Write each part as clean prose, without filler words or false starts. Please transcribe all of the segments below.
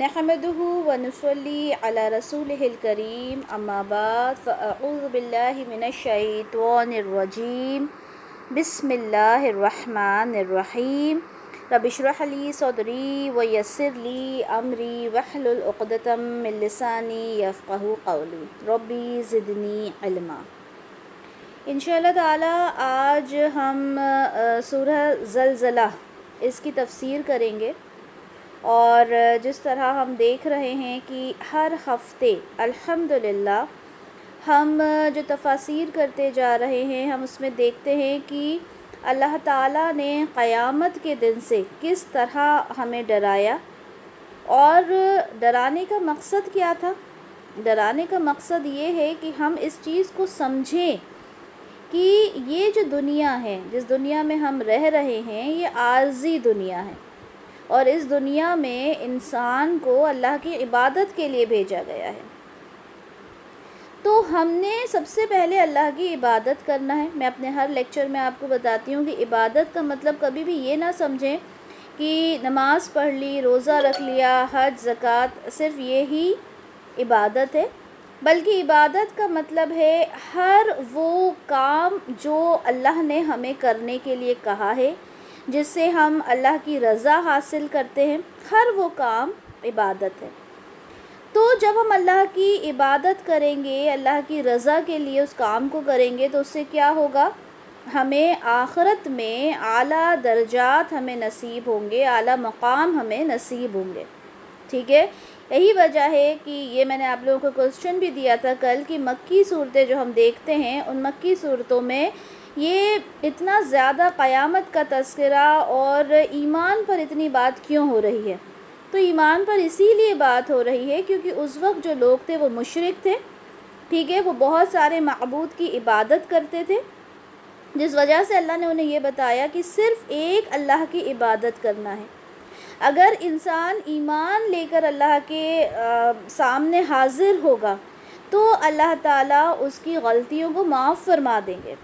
نحمده ونصلي على رسوله الكريم اما بعد فاعوذ بالله من الشيطان الرجيم بسم الله الرحمن الرحيم رب اشرح لي صدري ويسر لي امري واحلل عقدة من لساني يفقهوا قولي ربي زدني علما۔ انشاءاللہ تعالی آج ہم سورہ زلزلہ اس کی تفسیر کریں گے، اور جس طرح ہم دیکھ رہے ہیں کہ ہر ہفتے الحمدللہ ہم جو تفاسیر کرتے جا رہے ہیں، ہم اس میں دیکھتے ہیں کہ اللہ تعالیٰ نے قیامت کے دن سے کس طرح ہمیں ڈرایا، اور ڈرانے کا مقصد کیا تھا۔ ڈرانے کا مقصد یہ ہے کہ ہم اس چیز کو سمجھیں کہ یہ جو دنیا ہے، جس دنیا میں ہم رہ رہے ہیں، یہ عارضی دنیا ہے، اور اس دنیا میں انسان کو اللہ کی عبادت کے لیے بھیجا گیا ہے۔ تو ہم نے سب سے پہلے اللہ کی عبادت کرنا ہے۔ میں اپنے ہر لیکچر میں آپ کو بتاتی ہوں کہ عبادت کا مطلب کبھی بھی یہ نہ سمجھیں کہ نماز پڑھ لی، روزہ رکھ لیا، حج زکوٰۃ صرف یہی عبادت ہے، بلکہ عبادت کا مطلب ہے ہر وہ کام جو اللہ نے ہمیں کرنے کے لیے کہا ہے، جس سے ہم اللہ کی رضا حاصل کرتے ہیں، ہر وہ کام عبادت ہے۔ تو جب ہم اللہ کی عبادت کریں گے، اللہ کی رضا کے لیے اس کام کو کریں گے، تو اس سے کیا ہوگا؟ ہمیں آخرت میں اعلیٰ درجات ہمیں نصیب ہوں گے، اعلیٰ مقام ہمیں نصیب ہوں گے، ٹھیک ہے۔ یہی وجہ ہے کہ یہ میں نے آپ لوگوں کو کوسچن بھی دیا تھا کل، کہ مکی صورتیں جو ہم دیکھتے ہیں، ان مکی صورتوں میں یہ اتنا زیادہ قیامت کا تذکرہ اور ایمان پر اتنی بات کیوں ہو رہی ہے؟ تو ایمان پر اسی لیے بات ہو رہی ہے کیونکہ اس وقت جو لوگ تھے وہ مشرک تھے، ٹھیک ہے، وہ بہت سارے معبود کی عبادت کرتے تھے، جس وجہ سے اللہ نے انہیں یہ بتایا کہ صرف ایک اللہ کی عبادت کرنا ہے۔ اگر انسان ایمان لے کر اللہ کے سامنے حاضر ہوگا تو اللہ تعالیٰ اس کی غلطیوں کو معاف فرما دیں گے۔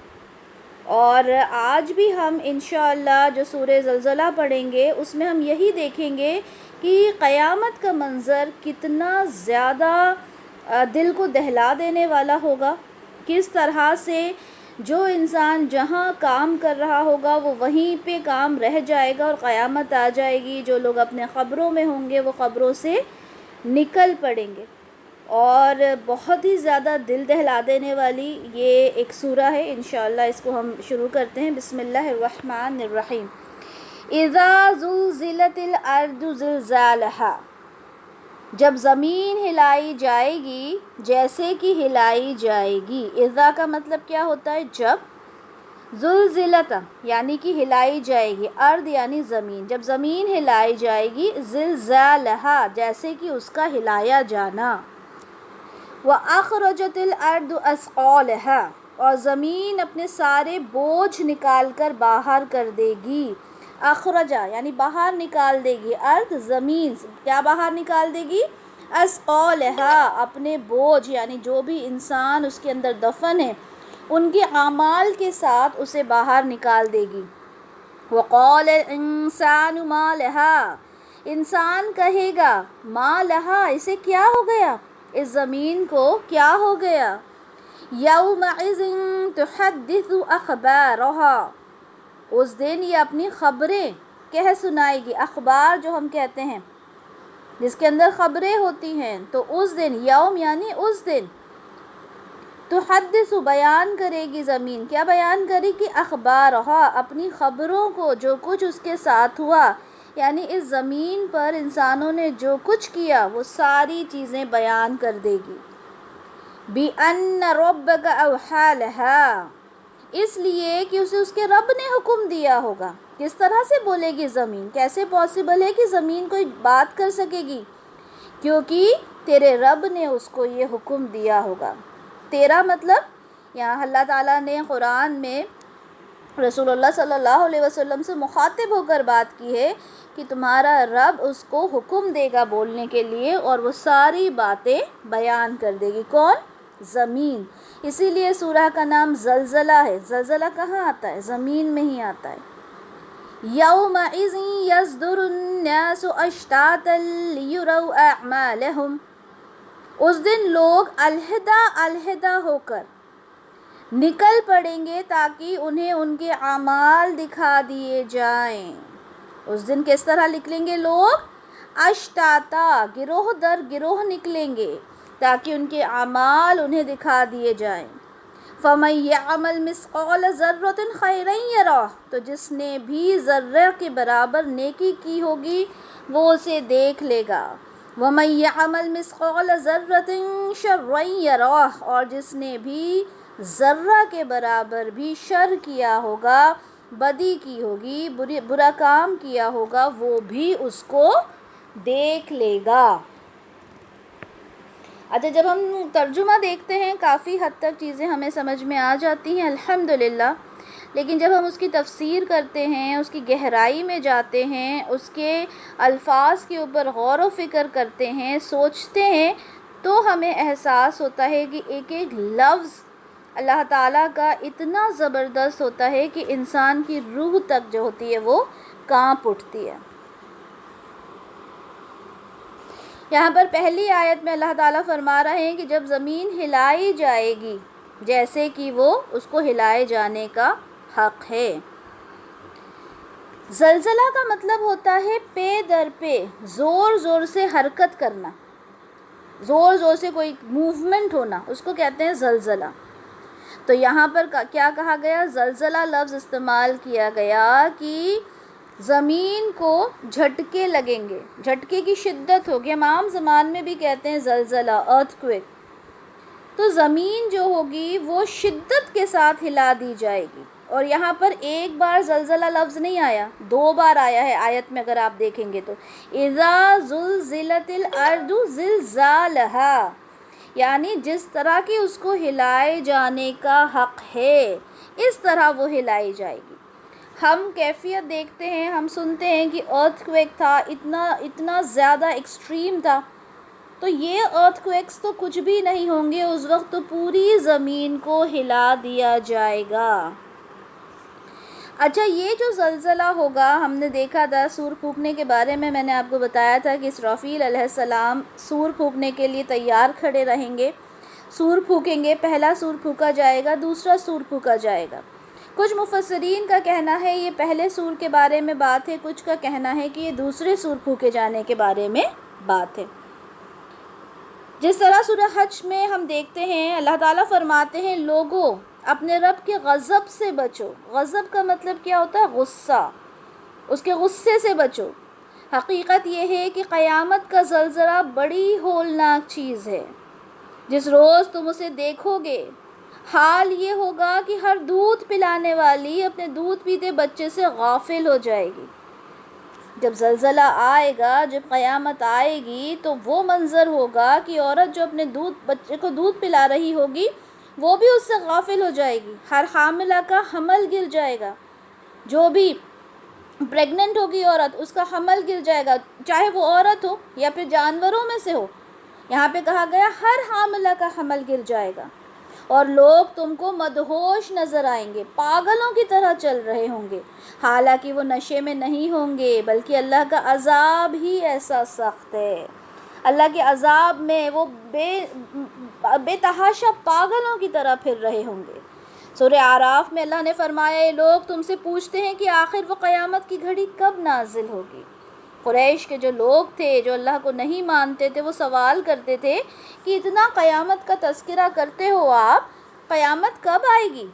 اور آج بھی ہم انشاءاللہ جو سورہ زلزلہ پڑھیں گے، اس میں ہم یہی دیکھیں گے کہ قیامت کا منظر کتنا زیادہ دل کو دہلا دینے والا ہوگا، کس طرح سے جو انسان جہاں کام کر رہا ہوگا وہ وہیں پہ کام رہ جائے گا، اور قیامت آ جائے گی، جو لوگ اپنے قبروں میں ہوں گے وہ قبروں سے نکل پڑیں گے۔ اور بہت ہی زیادہ دل دہلا دینے والی یہ ایک سورہ ہے، انشاءاللہ اس کو ہم شروع کرتے ہیں۔ بسم اللہ الرحمن الرحیم۔ اذا زلزلت الارض زلزالہا، جب زمین ہلائی جائے گی جیسے کہ ہلائی جائے گی۔ اذا کا مطلب کیا ہوتا ہے؟ جب۔ زلزلت یعنی کہ ہلائی جائے گی، ارض یعنی زمین، جب زمین ہلائی جائے گی، زلزالہا جیسے کہ اس کا ہلایا جانا۔ وَأَخْرَجَتِ الْأَرْضُ أَثْقَالَهَا، اور زمین اپنے سارے بوجھ نکال کر باہر کر دے گی۔ اخرجا یعنی باہر نکال دے گی، ارض زمین کیا باہر نکال دے گی؟ اثقالها اپنے بوجھ، یعنی جو بھی انسان اس کے اندر دفن ہے ان کے اعمال کے ساتھ اسے باہر نکال دے گی۔ وقال الانسان ما لها، انسان کہے گا ما لها، اسے کیا ہو گیا؟ اس زمین کو کیا ہو گیا؟ یومئذ تحدث اخبارها، اس دن یہ اپنی خبریں کہہ سنائے گی۔ اخبار جو ہم کہتے ہیں جس کے اندر خبریں ہوتی ہیں، تو اس دن، یوم یعنی اس دن، تحدث بیان کرے گی زمین، کیا بیان کرے گی؟ اخبارها اپنی خبروں کو، جو کچھ اس کے ساتھ ہوا، یعنی اس زمین پر انسانوں نے جو کچھ کیا وہ ساری چیزیں بیان کر دے گی۔ بِأَنَّ رَبَّكَ أَوْحَىٰ لَهَا، اس لیے کہ اسے اس کے رب نے حکم دیا ہوگا۔ کس طرح سے بولے گی زمین؟ کیسے پاسبل ہے کہ زمین کوئی بات کر سکے گی؟ کیونکہ تیرے رب نے اس کو یہ حکم دیا ہوگا۔ تیرا مطلب یہاں اللہ تعالیٰ نے قرآن میں رسول اللہ صلی اللہ علیہ وسلم سے مخاطب ہو کر بات کی ہے کہ تمہارا رب اس کو حکم دے گا بولنے کے لیے، اور وہ ساری باتیں بیان کر دے گی۔ کون؟ زمین۔ اسی لیے سورہ کا نام زلزلہ ہے۔ زلزلہ کہاں آتا ہے؟ زمین میں ہی آتا ہے۔ یومئذ یصدر الناس اشتاتا لیروا اعمالہم، اس دن لوگ علیحدہ علیحدہ ہو کر نکل پڑیں گے تاکہ انہیں ان کے اعمال دکھا دیے جائیں۔ اس دن کس طرح نکلیں گے لوگ؟ اشتاتا، گروہ در گروہ نکلیں گے تاکہ ان کے اعمال انہیں دکھا دیے جائیں۔ فَمَن يَعْمَلْ مِثْقَالَ ذَرَّةٍ خَيْرًا يَرَهُ، تو جس نے بھی ذرہ کے برابر نیکی کی ہوگی وہ اسے دیکھ لے گا۔ وَمَن يَعْمَلْ مِثْقَالَ ذَرَّةٍ شَرًّا يَرَهُ، اور جس نے بھی ذرہ کے برابر بھی شر کیا ہوگا، بدی کی ہوگی، برا کام کیا ہوگا، وہ بھی اس کو دیکھ لے گا۔ اچھا، جب ہم ترجمہ دیکھتے ہیں کافی حد تک چیزیں ہمیں سمجھ میں آ جاتی ہیں الحمدللہ، لیکن جب ہم اس کی تفسیر کرتے ہیں، اس کی گہرائی میں جاتے ہیں، اس کے الفاظ کے اوپر غور و فکر کرتے ہیں، سوچتے ہیں، تو ہمیں احساس ہوتا ہے کہ ایک ایک لفظ اللہ تعالیٰ کا اتنا زبردست ہوتا ہے کہ انسان کی روح تک جو ہوتی ہے وہ کانپ اٹھتی ہے۔ یہاں پر پہلی آیت میں اللہ تعالیٰ فرما رہے ہیں کہ جب زمین ہلائی جائے گی جیسے کہ وہ اس کو ہلائے جانے کا حق ہے۔ زلزلہ کا مطلب ہوتا ہے پے در پے زور زور سے حرکت کرنا، زور زور سے کوئی موومنٹ ہونا، اس کو کہتے ہیں زلزلہ۔ تو یہاں پر کیا کہا گیا؟ زلزلہ لفظ استعمال کیا گیا کہ زمین کو جھٹکے لگیں گے، جھٹکے کی شدت ہوگی، ہم عام زبان میں بھی کہتے ہیں زلزلہ، ارتھ کویک۔ تو زمین جو ہوگی وہ شدت کے ساتھ ہلا دی جائے گی، اور یہاں پر ایک بار زلزلہ لفظ نہیں آیا، 2 بار آیا ہے آیت میں، اگر آپ دیکھیں گے تو اذا زلزلت الارض زلزالہا، یعنی جس طرح کی اس کو ہلائے جانے کا حق ہے اس طرح وہ ہلائی جائے گی۔ ہم کیفیت دیکھتے ہیں، ہم سنتے ہیں کہ ارتھ کویک تھا، اتنا زیادہ ایکسٹریم تھا، تو یہ ارتھ کویکس تو کچھ بھی نہیں ہوں گے، اس وقت تو پوری زمین کو ہلا دیا جائے گا۔ اچھا، یہ جو زلزلہ ہوگا، ہم نے دیکھا تھا سور پھونکنے کے بارے میں نے آپ کو بتایا تھا کہ اسرافیل علیہ السلام سور پھونکنے کے لیے تیار کھڑے رہیں گے، سور پھونکیں گے، پہلا سور پھونکا جائے گا، دوسرا سور پھونکا جائے گا۔ کچھ مفسرین کا کہنا ہے یہ پہلے سور کے بارے میں بات ہے، کچھ کا کہنا ہے کہ یہ دوسرے سور پھونکے جانے کے بارے میں بات ہے۔ جس طرح سورہ حج میں ہم دیکھتے ہیں اللہ تعالیٰ فرماتے ہیں لوگوں اپنے رب کے غضب سے بچو۔ غضب کا مطلب کیا ہوتا ہے؟ غصہ، اس کے غصے سے بچو۔ حقیقت یہ ہے کہ قیامت کا زلزلہ بڑی ہولناک چیز ہے، جس روز تم اسے دیکھو گے حال یہ ہوگا کہ ہر دودھ پلانے والی اپنے دودھ پیتے بچے سے غافل ہو جائے گی۔ جب زلزلہ آئے گا، جب قیامت آئے گی، تو وہ منظر ہوگا کہ عورت جو اپنے بچے کو دودھ پلا رہی ہوگی وہ بھی اس سے غافل ہو جائے گی، ہر حاملہ کا حمل گر جائے گا، جو بھی پریگننٹ ہوگی عورت اس کا حمل گر جائے گا، چاہے وہ عورت ہو یا پھر جانوروں میں سے ہو۔ یہاں پہ کہا گیا ہر حاملہ کا حمل گر جائے گا، اور لوگ تم کو مدہوش نظر آئیں گے، پاگلوں کی طرح چل رہے ہوں گے، حالانکہ وہ نشے میں نہیں ہوں گے، بلکہ اللہ کا عذاب ہی ایسا سخت ہے۔ اللہ کے عذاب میں وہ بے تحاشا پاگلوں کی طرح پھر رہے ہوں گے۔ سورہ اعراف میں اللہ نے فرمایا یہ لوگ تم سے پوچھتے ہیں کہ آخر وہ قیامت کی گھڑی کب نازل ہوگی۔ قریش کے جو لوگ تھے جو اللہ کو نہیں مانتے تھے وہ سوال کرتے تھے کہ اتنا قیامت کا تذکرہ کرتے ہو آپ، قیامت کب آئے گی؟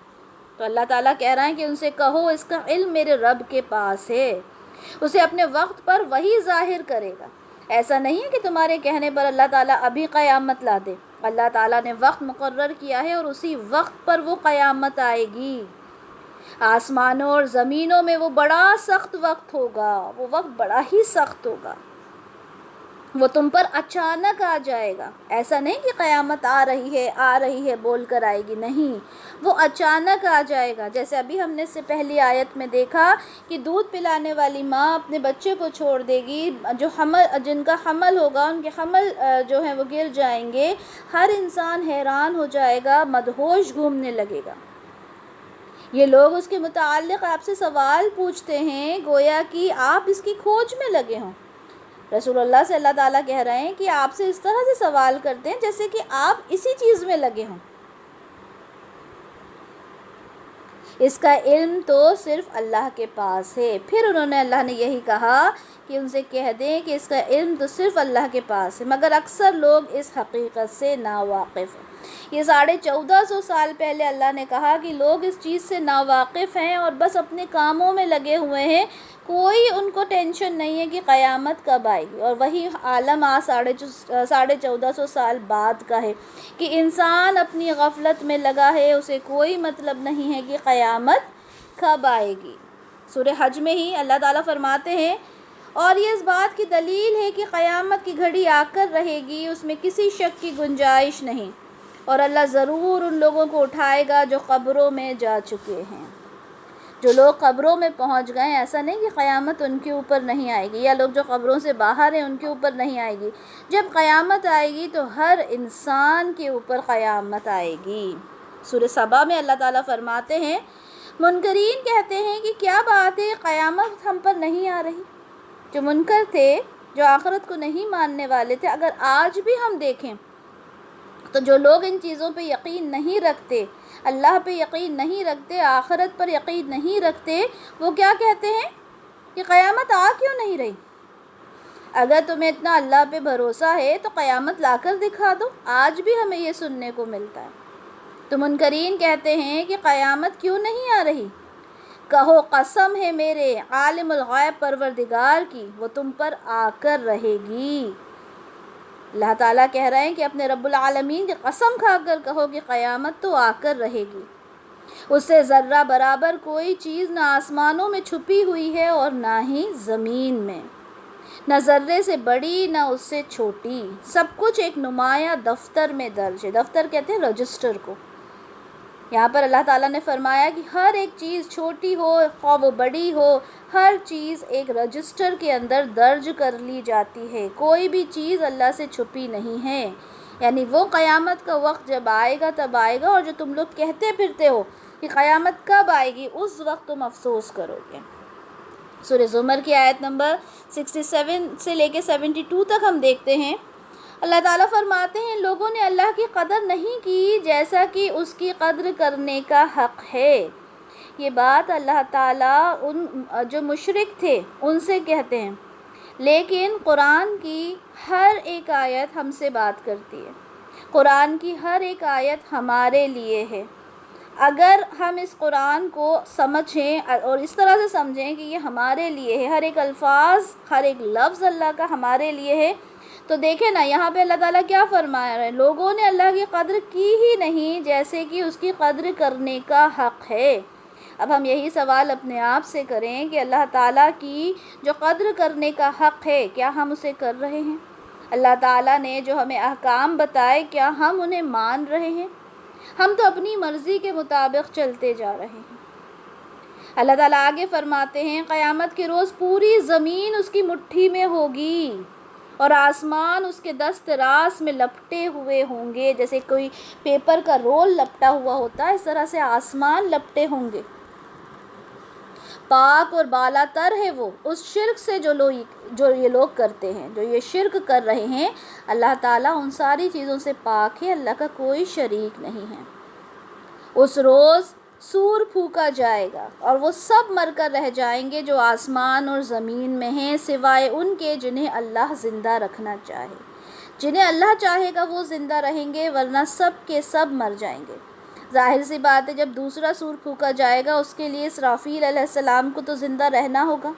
تو اللہ تعالیٰ کہہ رہے ہیں کہ ان سے کہو اس کا علم میرے رب کے پاس ہے، اسے اپنے وقت پر وہی ظاہر کرے گا۔ ایسا نہیں ہے کہ تمہارے کہنے پر اللہ تعالیٰ ابھی قیامت لا دے، اللہ تعالیٰ نے وقت مقرر کیا ہے اور اسی وقت پر وہ قیامت آئے گی۔ آسمانوں اور زمینوں میں وہ بڑا سخت وقت ہوگا، وہ وقت بڑا ہی سخت ہوگا، وہ تم پر اچانک آ جائے گا۔ ایسا نہیں کہ قیامت آ رہی ہے بول کر آئے گی، نہیں، وہ اچانک آ جائے گا۔ جیسے ابھی ہم نے اس سے پہلی آیت میں دیکھا کہ دودھ پلانے والی ماں اپنے بچے کو چھوڑ دے گی، جن کا حمل ہوگا ان کے حمل جو ہیں وہ گر جائیں گے، ہر انسان حیران ہو جائے گا، مدہوش گھومنے لگے گا۔ یہ لوگ اس کے متعلق آپ سے سوال پوچھتے ہیں گویا کہ آپ اس کی کھوج میں لگے ہوں۔ رسول اللہ سے اللہ تعالیٰ کہہ رہے ہیں کہ آپ سے اس طرح سے سوال کرتے ہیں جیسے کہ آپ اسی چیز میں لگے ہوں۔ اس کا علم تو صرف اللہ کے پاس ہے۔ پھر اللہ نے یہی کہا کہ ان سے کہہ دیں کہ اس کا علم تو صرف اللہ کے پاس ہے، مگر اکثر لوگ اس حقیقت سے ناواقف ہیں۔ یہ 1450 سال پہلے اللہ نے کہا کہ لوگ اس چیز سے ناواقف ہیں اور بس اپنے کاموں میں لگے ہوئے ہیں، کوئی ان کو ٹینشن نہیں ہے کہ قیامت کب آئے گی۔ اور وہی عالم آج 1450 سال بعد کا ہے کہ انسان اپنی غفلت میں لگا ہے، اسے کوئی مطلب نہیں ہے کہ قیامت کب آئے گی۔ سورہ حج میں ہی اللہ تعالیٰ فرماتے ہیں اور یہ اس بات کی دلیل ہے کہ قیامت کی گھڑی آ کر رہے گی، اس میں کسی شک کی گنجائش نہیں، اور اللہ ضرور ان لوگوں کو اٹھائے گا جو قبروں میں جا چکے ہیں۔ جو لوگ قبروں میں پہنچ گئے، ایسا نہیں کہ قیامت ان کے اوپر نہیں آئے گی، یا لوگ جو قبروں سے باہر ہیں ان کے اوپر نہیں آئے گی۔ جب قیامت آئے گی تو ہر انسان کے اوپر قیامت آئے گی۔ سورہ سبا میں اللہ تعالیٰ فرماتے ہیں منکرین کہتے ہیں کہ کیا بات ہے، قیامت ہم پر نہیں آ رہی۔ جو منکر تھے، جو آخرت کو نہیں ماننے والے تھے، اگر آج بھی ہم دیکھیں تو جو لوگ ان چیزوں پہ یقین نہیں رکھتے، اللہ پہ یقین نہیں رکھتے، آخرت پر یقین نہیں رکھتے، وہ کیا کہتے ہیں کہ قیامت آ کیوں نہیں رہی؟ اگر تمہیں اتنا اللہ پہ بھروسہ ہے تو قیامت لا کر دکھا دو۔ آج بھی ہمیں یہ سننے کو ملتا ہے۔ تو منکرین کہتے ہیں کہ قیامت کیوں نہیں آ رہی؟ کہو قسم ہے میرے عالم الغیب پروردگار کی، وہ تم پر آ کر رہے گی۔ اللہ تعالیٰ کہہ رہے ہیں کہ اپنے رب العالمین کی قسم کھا کر کہو کہ قیامت تو آ کر رہے گی۔ اس سے ذرہ برابر کوئی چیز نہ آسمانوں میں چھپی ہوئی ہے اور نہ ہی زمین میں، نہ ذرے سے بڑی نہ اس سے چھوٹی، سب کچھ ایک نمایاں دفتر میں درج ہے۔ دفتر کہتے ہیں رجسٹر کو۔ یہاں پر اللہ تعالیٰ نے فرمایا کہ ہر ایک چیز چھوٹی ہو خواہ وہ بڑی ہو، ہر چیز ایک رجسٹر کے اندر درج کر لی جاتی ہے، کوئی بھی چیز اللہ سے چھپی نہیں ہے۔ یعنی وہ قیامت کا وقت جب آئے گا تب آئے گا، اور جو تم لوگ کہتے پھرتے ہو کہ قیامت کب آئے گی، اس وقت تم افسوس کرو گے۔ سورہ زمر کی آیت نمبر 67 سے لے کے 72 تک ہم دیکھتے ہیں، اللہ تعالیٰ فرماتے ہیں لوگوں نے اللہ کی قدر نہیں کی جیسا کہ اس کی قدر کرنے کا حق ہے۔ یہ بات اللہ تعالیٰ ان جو مشرک تھے ان سے کہتے ہیں، لیکن قرآن کی ہر ایک آیت ہم سے بات کرتی ہے، قرآن کی ہر ایک آیت ہمارے لیے ہے۔ اگر ہم اس قرآن کو سمجھیں اور اس طرح سے سمجھیں کہ یہ ہمارے لیے ہے، ہر ایک الفاظ ہر ایک لفظ اللہ کا ہمارے لیے ہے، تو دیکھیں نا یہاں پہ اللہ تعالیٰ کیا فرما رہے ہیں، لوگوں نے اللہ کی قدر کی ہی نہیں جیسے کہ اس کی قدر کرنے کا حق ہے۔ اب ہم یہی سوال اپنے آپ سے کریں کہ اللہ تعالیٰ کی جو قدر کرنے کا حق ہے کیا ہم اسے کر رہے ہیں؟ اللہ تعالیٰ نے جو ہمیں احکام بتائے کیا ہم انہیں مان رہے ہیں؟ ہم تو اپنی مرضی کے مطابق چلتے جا رہے ہیں۔ اللہ تعالیٰ آگے فرماتے ہیں قیامت کے روز پوری زمین اس کی مٹھی میں ہوگی اور آسمان اس کے دست راست میں لپٹے ہوئے ہوں گے، جیسے کوئی پیپر کا رول لپٹا ہوا ہوتا ہے، اس طرح سے آسمان لپٹے ہوں گے۔ پاک اور بالا تر ہے وہ اس شرک سے جو یہ لوگ کرتے ہیں، جو یہ شرک کر رہے ہیں، اللہ تعالیٰ ان ساری چیزوں سے پاک ہے، اللہ کا کوئی شریک نہیں ہے۔ اس روز سور پھونکا جائے گا اور وہ سب مر کر رہ جائیں گے جو آسمان اور زمین میں ہیں، سوائے ان کے جنہیں اللہ زندہ رکھنا چاہے۔ جنہیں اللہ چاہے گا وہ زندہ رہیں گے، ورنہ سب کے سب مر جائیں گے۔ ظاہر سی بات ہے جب دوسرا سور پھونکا جائے گا اس کے لیے اسرافیل علیہ السلام کو تو زندہ رہنا ہوگا،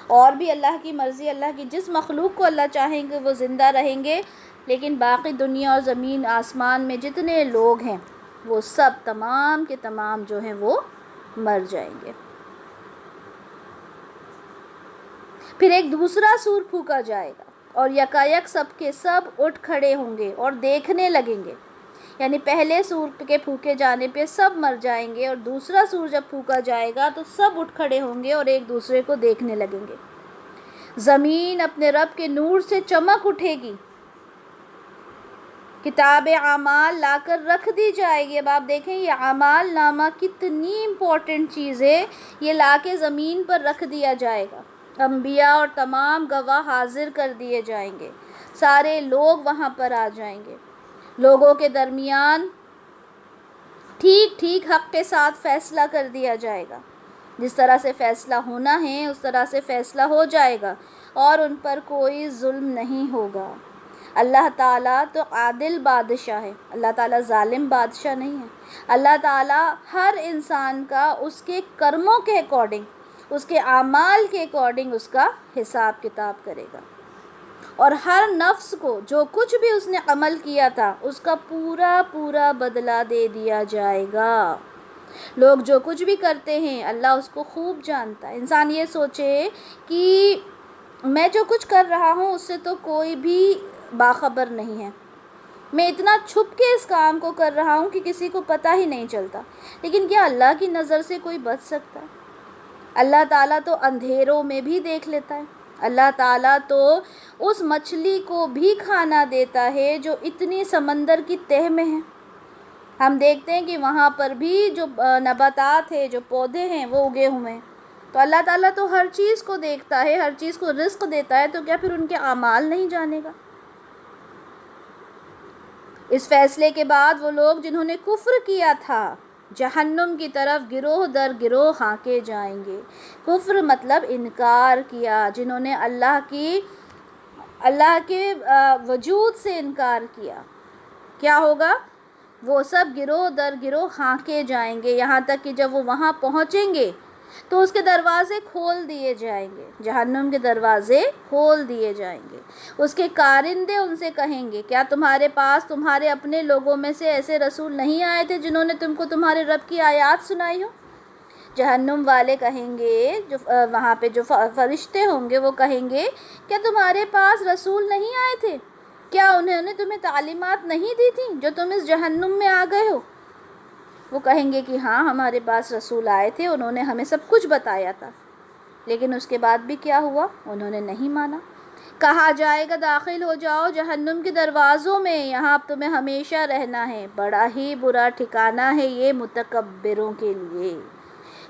اور بھی اللہ کی مرضی، اللہ کی جس مخلوق کو اللہ چاہیں گے وہ زندہ رہیں گے، لیکن باقی دنیا اور زمین آسمان میں جتنے لوگ ہیں وہ سب تمام کے تمام جو ہیں وہ مر جائیں گے۔ پھر ایک دوسرا سور پھونکا جائے گا اور یکایک سب کے سب اٹھ کھڑے ہوں گے اور دیکھنے لگیں گے، یعنی پہلے سور کے پھونکے جانے پہ سب مر جائیں گے، اور دوسرا سور جب پھونکا جائے گا تو سب اٹھ کھڑے ہوں گے اور ایک دوسرے کو دیکھنے لگیں گے۔ زمین اپنے رب کے نور سے چمک اٹھے گی کتاب اعمال لا کر رکھ دی جائے گی۔ اب آپ دیکھیں یہ اعمال نامہ کتنی امپورٹنٹ چیز ہے، یہ لا کے زمین پر رکھ دیا جائے گا۔ انبیاء اور تمام گواہ حاضر کر دیے جائیں گے، سارے لوگ وہاں پر آ جائیں گے، لوگوں کے درمیان ٹھیک ٹھیک حق کے ساتھ فیصلہ کر دیا جائے گا۔ جس طرح سے فیصلہ ہونا ہے اس طرح سے فیصلہ ہو جائے گا، اور ان پر کوئی ظلم نہیں ہوگا۔ اللہ تعالیٰ تو عادل بادشاہ ہے، اللہ تعالیٰ ظالم بادشاہ نہیں ہے۔ اللہ تعالیٰ ہر انسان کا اس کے کرموں کے اکارڈنگ، اس کے اعمال کے اکارڈنگ اس کا حساب کتاب کرے گا، اور ہر نفس کو جو کچھ بھی اس نے عمل کیا تھا اس کا پورا پورا بدلہ دے دیا جائے گا۔ لوگ جو کچھ بھی کرتے ہیں اللہ اس کو خوب جانتا ہے۔ انسان یہ سوچے کہ میں جو کچھ کر رہا ہوں اس سے تو کوئی بھی باخبر نہیں ہے، میں اتنا چھپ کے اس کام کو کر رہا ہوں کہ کسی کو پتہ ہی نہیں چلتا، لیکن کیا اللہ کی نظر سے کوئی بچ سکتا ہے؟ اللہ تعالیٰ تو اندھیروں میں بھی دیکھ لیتا ہے، اللہ تعالیٰ تو اس مچھلی کو بھی کھانا دیتا ہے جو اتنی سمندر کی تہہ میں ہے۔ ہم دیکھتے ہیں کہ وہاں پر بھی جو نباتات ہیں، جو پودے ہیں وہ اگے ہوئے ہیں، تو اللہ تعالیٰ تو ہر چیز کو دیکھتا ہے، ہر چیز کو رزق دیتا ہے، تو کیا پھر ان کے اعمال نہیں جانے گا؟ اس فیصلے کے بعد وہ لوگ جنہوں نے کفر کیا تھا جہنم کی طرف گروہ در گروہ ہانکے جائیں گے۔ کفر مطلب انکار کیا، جنہوں نے اللہ کے وجود سے انکار کیا، کیا ہوگا؟ وہ سب گروہ در گروہ ہانکے جائیں گے، یہاں تک کہ جب وہ وہاں پہنچیں گے تو اس کے دروازے کھول دیے جائیں گے، جہنم کے دروازے کھول دیے جائیں گے۔ اس کے کارندے ان سے کہیں گے کیا تمہارے پاس تمہارے اپنے لوگوں میں سے ایسے رسول نہیں آئے تھے جنہوں نے تم کو تمہارے رب کی آیات سنائی ہو؟ جہنم والے کہیں گے، جو وہاں پہ جو فرشتے ہوں گے وہ کہیں گے کیا تمہارے پاس رسول نہیں آئے تھے؟ کیا انہوں نے تمہیں تعلیمات نہیں دی تھیں جو تم اس جہنم میں آ گئے ہو؟ وہ کہیں گے کہ ہاں ہمارے پاس رسول آئے تھے، انہوں نے ہمیں سب کچھ بتایا تھا، لیکن اس کے بعد بھی کیا ہوا؟ انہوں نے نہیں مانا۔ کہا جائے گا داخل ہو جاؤ جہنم کے دروازوں میں، یہاں اب تمہیں ہمیشہ رہنا ہے، بڑا ہی برا ٹھکانہ ہے یہ متکبروں کے لیے،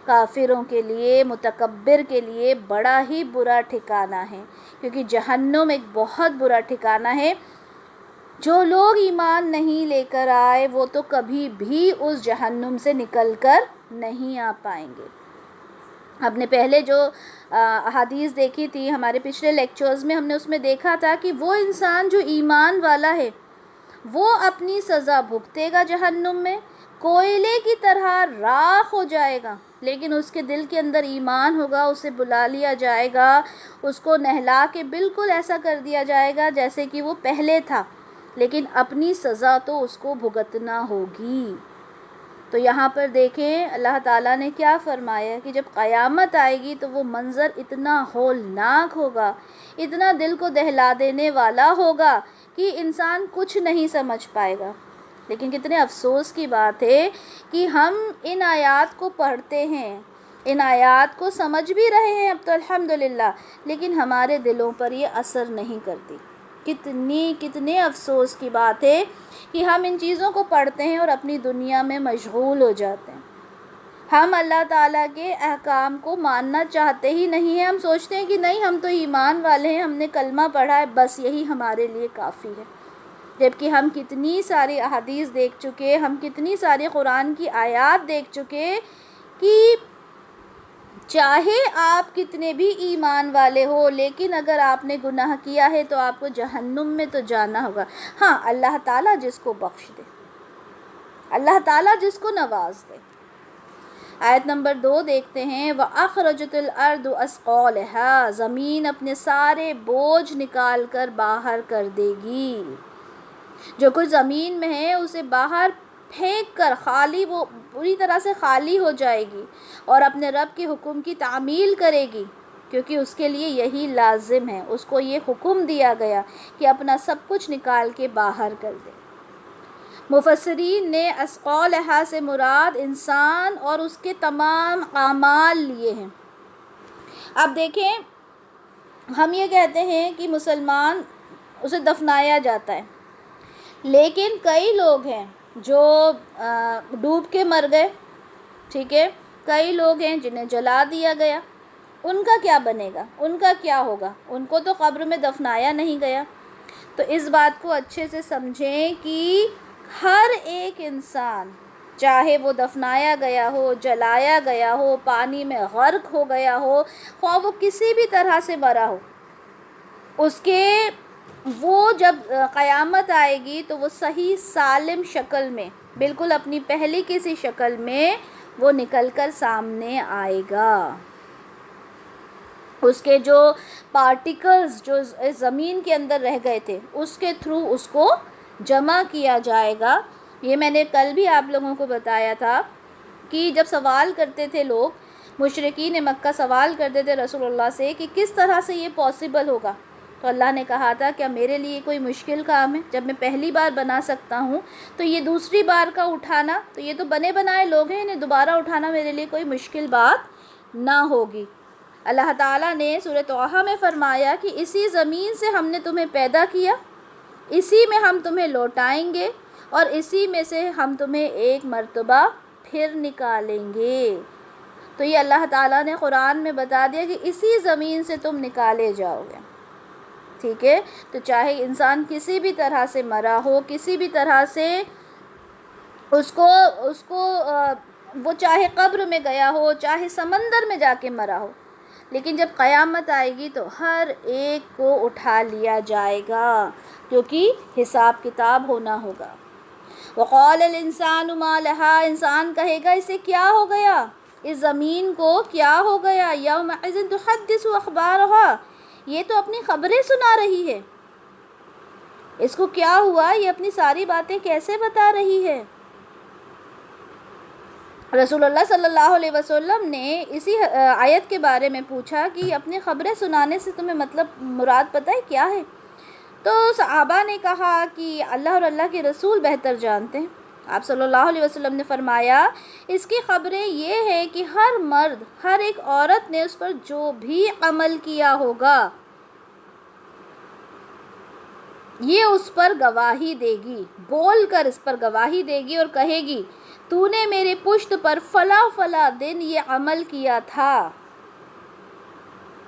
کافروں کے لیے، متکبر کے لیے بڑا ہی برا ٹھکانہ ہے، کیونکہ جہنم ایک بہت برا ٹھکانہ ہے۔ جو لوگ ایمان نہیں لے کر آئے وہ تو کبھی بھی اس جہنم سے نکل کر نہیں آ پائیں گے۔ ہم نے پہلے جو احادیث دیکھی تھی ہمارے پچھلے لیکچرز میں، ہم نے اس میں دیکھا تھا کہ وہ انسان جو ایمان والا ہے وہ اپنی سزا بھگتے گا جہنم میں، کوئلے کی طرح راکھ ہو جائے گا، لیکن اس کے دل کے اندر ایمان ہوگا، اسے بلا لیا جائے گا، اس کو نہلا کے بالکل ایسا کر دیا جائے گا جیسے کہ وہ پہلے تھا، لیکن اپنی سزا تو اس کو بھگتنا ہوگی۔ تو یہاں پر دیکھیں اللہ تعالیٰ نے کیا فرمایا کہ جب قیامت آئے گی تو وہ منظر اتنا ہولناک ہوگا، اتنا دل کو دہلا دینے والا ہوگا کہ انسان کچھ نہیں سمجھ پائے گا۔ لیکن کتنے افسوس کی بات ہے کہ ہم ان آیات کو پڑھتے ہیں، ان آیات کو سمجھ بھی رہے ہیں اب تو الحمدللہ، لیکن ہمارے دلوں پر یہ اثر نہیں کرتی۔ کتنے افسوس کی بات ہے کہ ہم ان چیزوں کو پڑھتے ہیں اور اپنی دنیا میں مشغول ہو جاتے ہیں۔ ہم اللہ تعالیٰ کے احکام کو ماننا چاہتے ہی نہیں ہیں، ہم سوچتے ہیں کہ نہیں ہم تو ایمان والے ہیں، ہم نے کلمہ پڑھا ہے، بس یہی ہمارے لیے کافی ہے، جبکہ ہم کتنی ساری احادیث دیکھ چکے، ہم کتنی ساری قرآن کی آیات دیکھ چکے کہ چاہے آپ کتنے بھی ایمان والے ہو، لیکن اگر آپ نے گناہ کیا ہے تو آپ کو جہنم میں تو جانا ہوگا۔ ہاں اللہ تعالیٰ جس کو بخش دے، اللہ تعالیٰ جس کو نواز دے۔ آیت نمبر 2 دیکھتے ہیں، وَأَخْرَجَتِ الْأَرْضُ أَثْقَالَهَا، زمین اپنے سارے بوجھ نکال کر باہر کر دے گی، جو کچھ زمین میں ہے اسے باہر پھینک کر خالی، وہ پوری طرح سے خالی ہو جائے گی اور اپنے رب کے حکم کی تعمیل کرے گی، کیونکہ اس کے لیے یہی لازم ہے، اس کو یہ حکم دیا گیا کہ اپنا سب کچھ نکال کے باہر کر دے۔ مفسرین نے اثقالہا سے مراد انسان اور اس کے تمام اعمال لیے ہیں۔ اب دیکھیں ہم یہ کہتے ہیں کہ مسلمان اسے دفنایا جاتا ہے، لیکن کئی لوگ ہیں جو ڈوب کے مر گئے، ٹھیک ہے، کئی لوگ ہیں جنہیں جلا دیا گیا، ان کا کیا بنے گا، ان کا کیا ہوگا؟ ان کو تو قبر میں دفنایا نہیں گیا۔ تو اس بات کو اچھے سے سمجھیں کہ ہر ایک انسان، چاہے وہ دفنایا گیا ہو، جلایا گیا ہو، پانی میں غرق ہو گیا ہو، خواہ وہ کسی بھی طرح سے مرا ہو، اس کے وہ جب قیامت آئے گی تو وہ صحیح سالم شکل میں، بالکل اپنی پہلی کسی شکل میں وہ نکل کر سامنے آئے گا۔ اس کے جو پارٹیکلز جو زمین کے اندر رہ گئے تھے اس کے تھرو اس کو جمع کیا جائے گا۔ یہ میں نے کل بھی آپ لوگوں کو بتایا تھا کہ جب سوال کرتے تھے لوگ، مشرکین مکہ سوال کرتے تھے رسول اللہ سے کہ کس طرح سے یہ پاسبل ہوگا، تو اللہ نے کہا تھا کیا میرے لیے کوئی مشکل کام ہے؟ جب میں پہلی بار بنا سکتا ہوں تو یہ دوسری بار کا اٹھانا، تو یہ تو بنے بنائے لوگ ہیں، انہیں دوبارہ اٹھانا میرے لیے کوئی مشکل بات نہ ہوگی۔ اللہ تعالیٰ نے سورہ طٰہٰ میں فرمایا کہ اسی زمین سے ہم نے تمہیں پیدا کیا، اسی میں ہم تمہیں لوٹائیں گے، اور اسی میں سے ہم تمہیں ایک مرتبہ پھر نکالیں گے۔ تو یہ اللہ تعالیٰ نے قرآن میں بتا دیا کہ اسی زمین سے تم نکالے جاؤ گے، ٹھیک ہے۔ تو چاہے انسان کسی بھی طرح سے مرا ہو، کسی بھی طرح سے اس کو وہ چاہے قبر میں گیا ہو، چاہے سمندر میں جا کے مرا ہو، لیکن جب قیامت آئے گی تو ہر ایک کو اٹھا لیا جائے گا، کیونکہ حساب کتاب ہونا ہوگا۔ وقال الانسان ما لها، انسان کہے گا اسے کیا ہو گیا، اس زمین کو کیا ہو گیا، یومئذ تحدث اخبارها، یہ تو اپنی خبریں سنا رہی ہے، اس کو کیا ہوا، یہ اپنی ساری باتیں کیسے بتا رہی ہے۔ رسول اللہ صلی اللہ علیہ وسلم نے اسی آیت کے بارے میں پوچھا کہ اپنی خبریں سنانے سے تمہیں مطلب مراد پتہ ہے کیا ہے؟ تو صحابہ نے کہا کہ اللہ اور اللہ کے رسول بہتر جانتے ہیں۔ آپ صلی اللہ علیہ وسلم نے فرمایا اس کی خبریں یہ ہے کہ ہر مرد، ہر ایک عورت نے اس پر جو بھی عمل کیا ہوگا یہ اس پر گواہی دے گی، بول کر اس پر گواہی دے گی اور کہے گی تو نے میرے پشت پر فلاں فلاں دن یہ عمل کیا تھا۔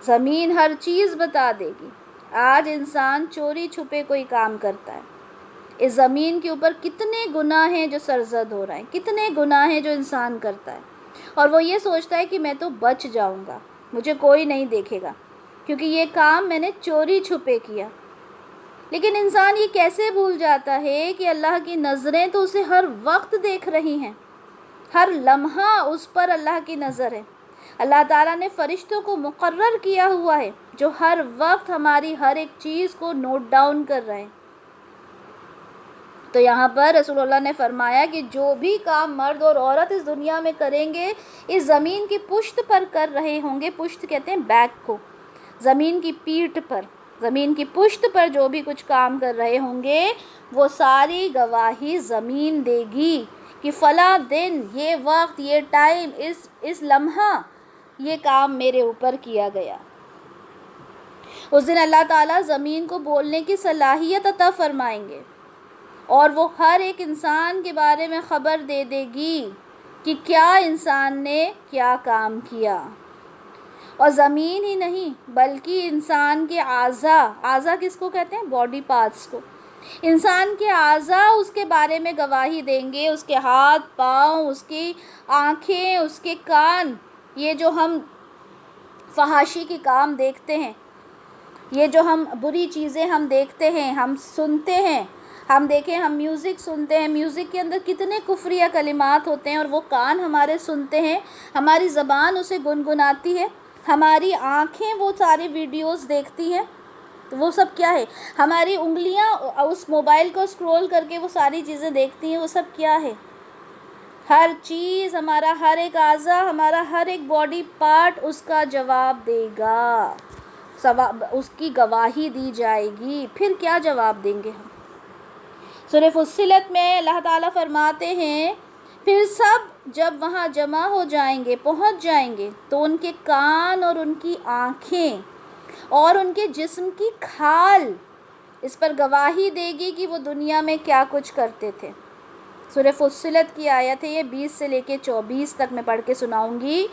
زمین ہر چیز بتا دے گی۔ آج انسان چوری چھپے کوئی کام کرتا ہے، اس زمین کے اوپر کتنے گناہ ہیں جو سرزد ہو رہے ہیں، کتنے گناہ ہیں جو انسان کرتا ہے، اور وہ یہ سوچتا ہے کہ میں تو بچ جاؤں گا، مجھے کوئی نہیں دیکھے گا کیونکہ یہ کام میں نے چوری چھپے کیا۔ لیکن انسان یہ کیسے بھول جاتا ہے کہ اللہ کی نظریں تو اسے ہر وقت دیکھ رہی ہیں، ہر لمحہ اس پر اللہ کی نظر ہے۔ اللہ تعالیٰ نے فرشتوں کو مقرر کیا ہوا ہے جو ہر وقت ہماری ہر ایک چیز کو نوٹ ڈاؤن کر رہے ہیں۔ تو یہاں پر رسول اللہ نے فرمایا کہ جو بھی کام مرد اور عورت اس دنیا میں کریں گے اس زمین کی پشت پر کر رہے ہوں گے، پشت کہتے ہیں بیک کو، زمین کی پیٹھ پر، زمین کی پشت پر جو بھی کچھ کام کر رہے ہوں گے وہ ساری گواہی زمین دے گی کہ فلاں دن، یہ وقت، یہ ٹائم، اس لمحہ یہ کام میرے اوپر کیا گیا۔ اس دن اللہ تعالیٰ زمین کو بولنے کی صلاحیت عطا فرمائیں گے اور وہ ہر ایک انسان کے بارے میں خبر دے دے گی کہ کیا انسان نے کیا کام کیا۔ اور زمین ہی نہیں بلکہ انسان کے اعضاء کس کو کہتے ہیں؟ باڈی پارٹس کو۔ انسان کے اعضاء اس کے بارے میں گواہی دیں گے، اس کے ہاتھ، پاؤں، اس کی آنکھیں، اس کے کان، یہ جو ہم فحاشی کے کام دیکھتے ہیں، یہ جو ہم بری چیزیں ہم دیکھتے ہیں، ہم سنتے ہیں، ہم دیکھیں ہم میوزک سنتے ہیں، میوزک کے اندر کتنے کفریہ کلمات ہوتے ہیں اور وہ کان ہمارے سنتے ہیں، ہماری زبان اسے گنگناتی ہے، ہماری آنکھیں وہ سارے ویڈیوز دیکھتی ہیں، تو وہ سب کیا ہے؟ ہماری انگلیاں اس موبائل کو اسکرول کر کے وہ ساری چیزیں دیکھتی ہیں، وہ سب کیا ہے؟ ہر چیز، ہمارا ہر ایک اعضاء، ہمارا ہر ایک باڈی پارٹ اس کا جواب دے گا، اس کی گواہی دی جائے گی۔ پھر کیا جواب دیں گے ہم؟ سورہ فصلت میں اللہ تعالیٰ فرماتے ہیں پھر سب جب وہاں جمع ہو جائیں گے، پہنچ جائیں گے، تو ان کے کان اور ان کی آنکھیں اور ان کے جسم کی کھال اس پر گواہی دے گی کہ وہ دنیا میں کیا کچھ کرتے تھے۔ سورہ فصلت کی آیت ہے یہ 20 سے لے کے 24 تک میں پڑھ کے سناؤں گی۔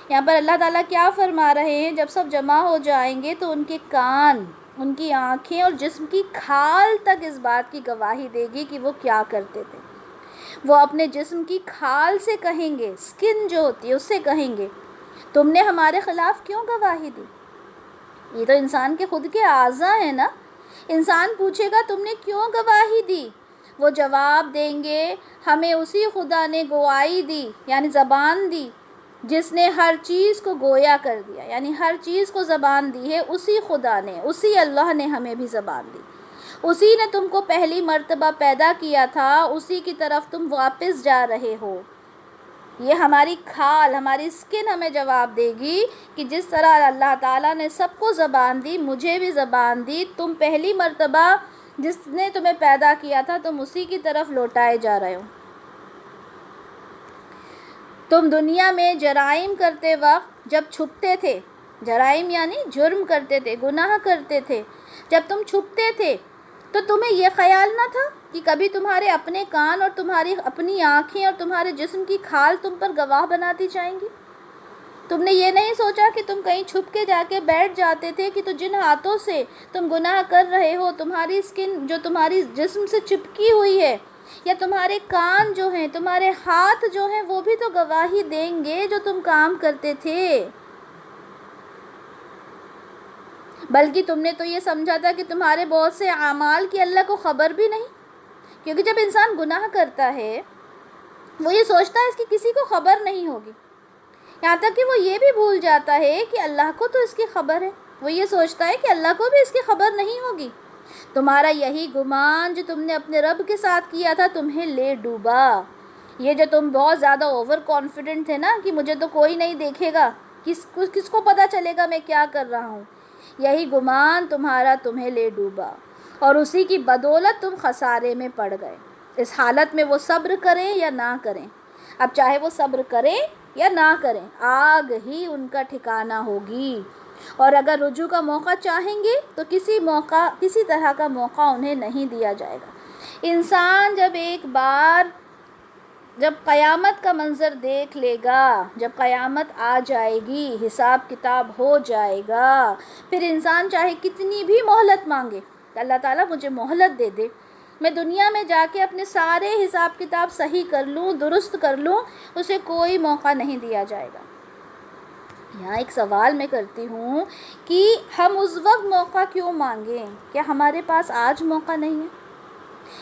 یہاں پر اللہ تعالیٰ کیا فرما رہے ہیں، جب سب جمع ہو جائیں گے تو ان کے کان، ان کی آنکھیں اور جسم کی کھال تک اس بات کی گواہی دے گی کہ وہ کیا کرتے تھے۔ وہ اپنے جسم کی کھال سے کہیں گے، سکن جو ہوتی ہے اس سے کہیں گے، تم نے ہمارے خلاف کیوں گواہی دی؟ یہ تو انسان کے خود کے اعضاء ہیں نا۔ انسان پوچھے گا تم نے کیوں گواہی دی؟ وہ جواب دیں گے ہمیں اسی خدا نے گواہی دی، یعنی زبان دی، جس نے ہر چیز کو گویا کر دیا، یعنی ہر چیز کو زبان دی ہے اسی خدا نے، اسی اللہ نے ہمیں بھی زبان دی۔ اسی نے تم کو پہلی مرتبہ پیدا کیا تھا، اسی کی طرف تم واپس جا رہے ہو۔ یہ ہماری کھال، ہماری سکن ہمیں جواب دے گی کہ جس طرح اللہ تعالیٰ نے سب کو زبان دی، مجھے بھی زبان دی، تم پہلی مرتبہ جس نے تمہیں پیدا کیا تھا تم اسی کی طرف لوٹائے جا رہے ہو۔ تم دنیا میں جرائم کرتے وقت جب چھپتے تھے، جرائم یعنی جرم کرتے تھے، گناہ کرتے تھے، جب تم چھپتے تھے تو تمہیں یہ خیال نہ تھا کہ کبھی تمہارے اپنے کان اور تمہاری اپنی آنکھیں اور تمہارے جسم کی کھال تم پر گواہ بناتی جائیں گی؟ تم نے یہ نہیں سوچا کہ تم کہیں چھپ کے جا کے بیٹھ جاتے تھے کہ تو جن ہاتھوں سے تم گناہ کر رہے ہو، تمہاری سکن جو تمہاری جسم سے چپکی ہوئی ہے، یا تمہارے کان جو ہیں، تمہارے ہاتھ جو ہیں، وہ بھی تو گواہی دیں گے جو تم کام کرتے تھے۔ بلکہ تم نے تو یہ سمجھا تھا کہ تمہارے بہت سے اعمال کی اللہ کو خبر بھی نہیں، کیونکہ جب انسان گناہ کرتا ہے وہ یہ سوچتا ہے اس کی کسی کو خبر نہیں ہوگی، یہاں تک کہ وہ یہ بھی بھول جاتا ہے کہ اللہ کو تو اس کی خبر ہے، وہ یہ سوچتا ہے کہ اللہ کو بھی اس کی خبر نہیں ہوگی۔ تمہارا یہی گمان جو تم نے اپنے رب کے ساتھ کیا تھا تمہیں لے ڈوبا۔ یہ جو تم بہت زیادہ اوور کانفیڈنٹ تھے نا کہ مجھے تو کوئی نہیں دیکھے گا، کس کو پتہ چلے گا میں کیا کر رہا ہوں، یہی گمان تمہارا تمہیں لے ڈوبا، اور اسی کی بدولت تم خسارے میں پڑ گئے۔ اس حالت میں وہ صبر کریں یا نہ کریں، اب چاہے وہ صبر کریں یا نہ کریں، آگ ہی ان کا ٹھکانہ ہوگی، اور اگر رجوع کا موقع چاہیں گے تو کسی طرح کا موقع انہیں نہیں دیا جائے گا۔ انسان جب قیامت کا منظر دیکھ لے گا، جب قیامت آ جائے گی، حساب کتاب ہو جائے گا، پھر انسان چاہے کتنی بھی مہلت مانگے کہ اللہ تعالیٰ مجھے مہلت دے دے، میں دنیا میں جا کے اپنے سارے حساب کتاب صحیح کر لوں، درست کر لوں، اسے کوئی موقع نہیں دیا جائے گا۔ یہاں ایک سوال میں کرتی ہوں کہ ہم اس وقت موقع کیوں مانگیں؟ کیا ہمارے پاس آج موقع نہیں ہے؟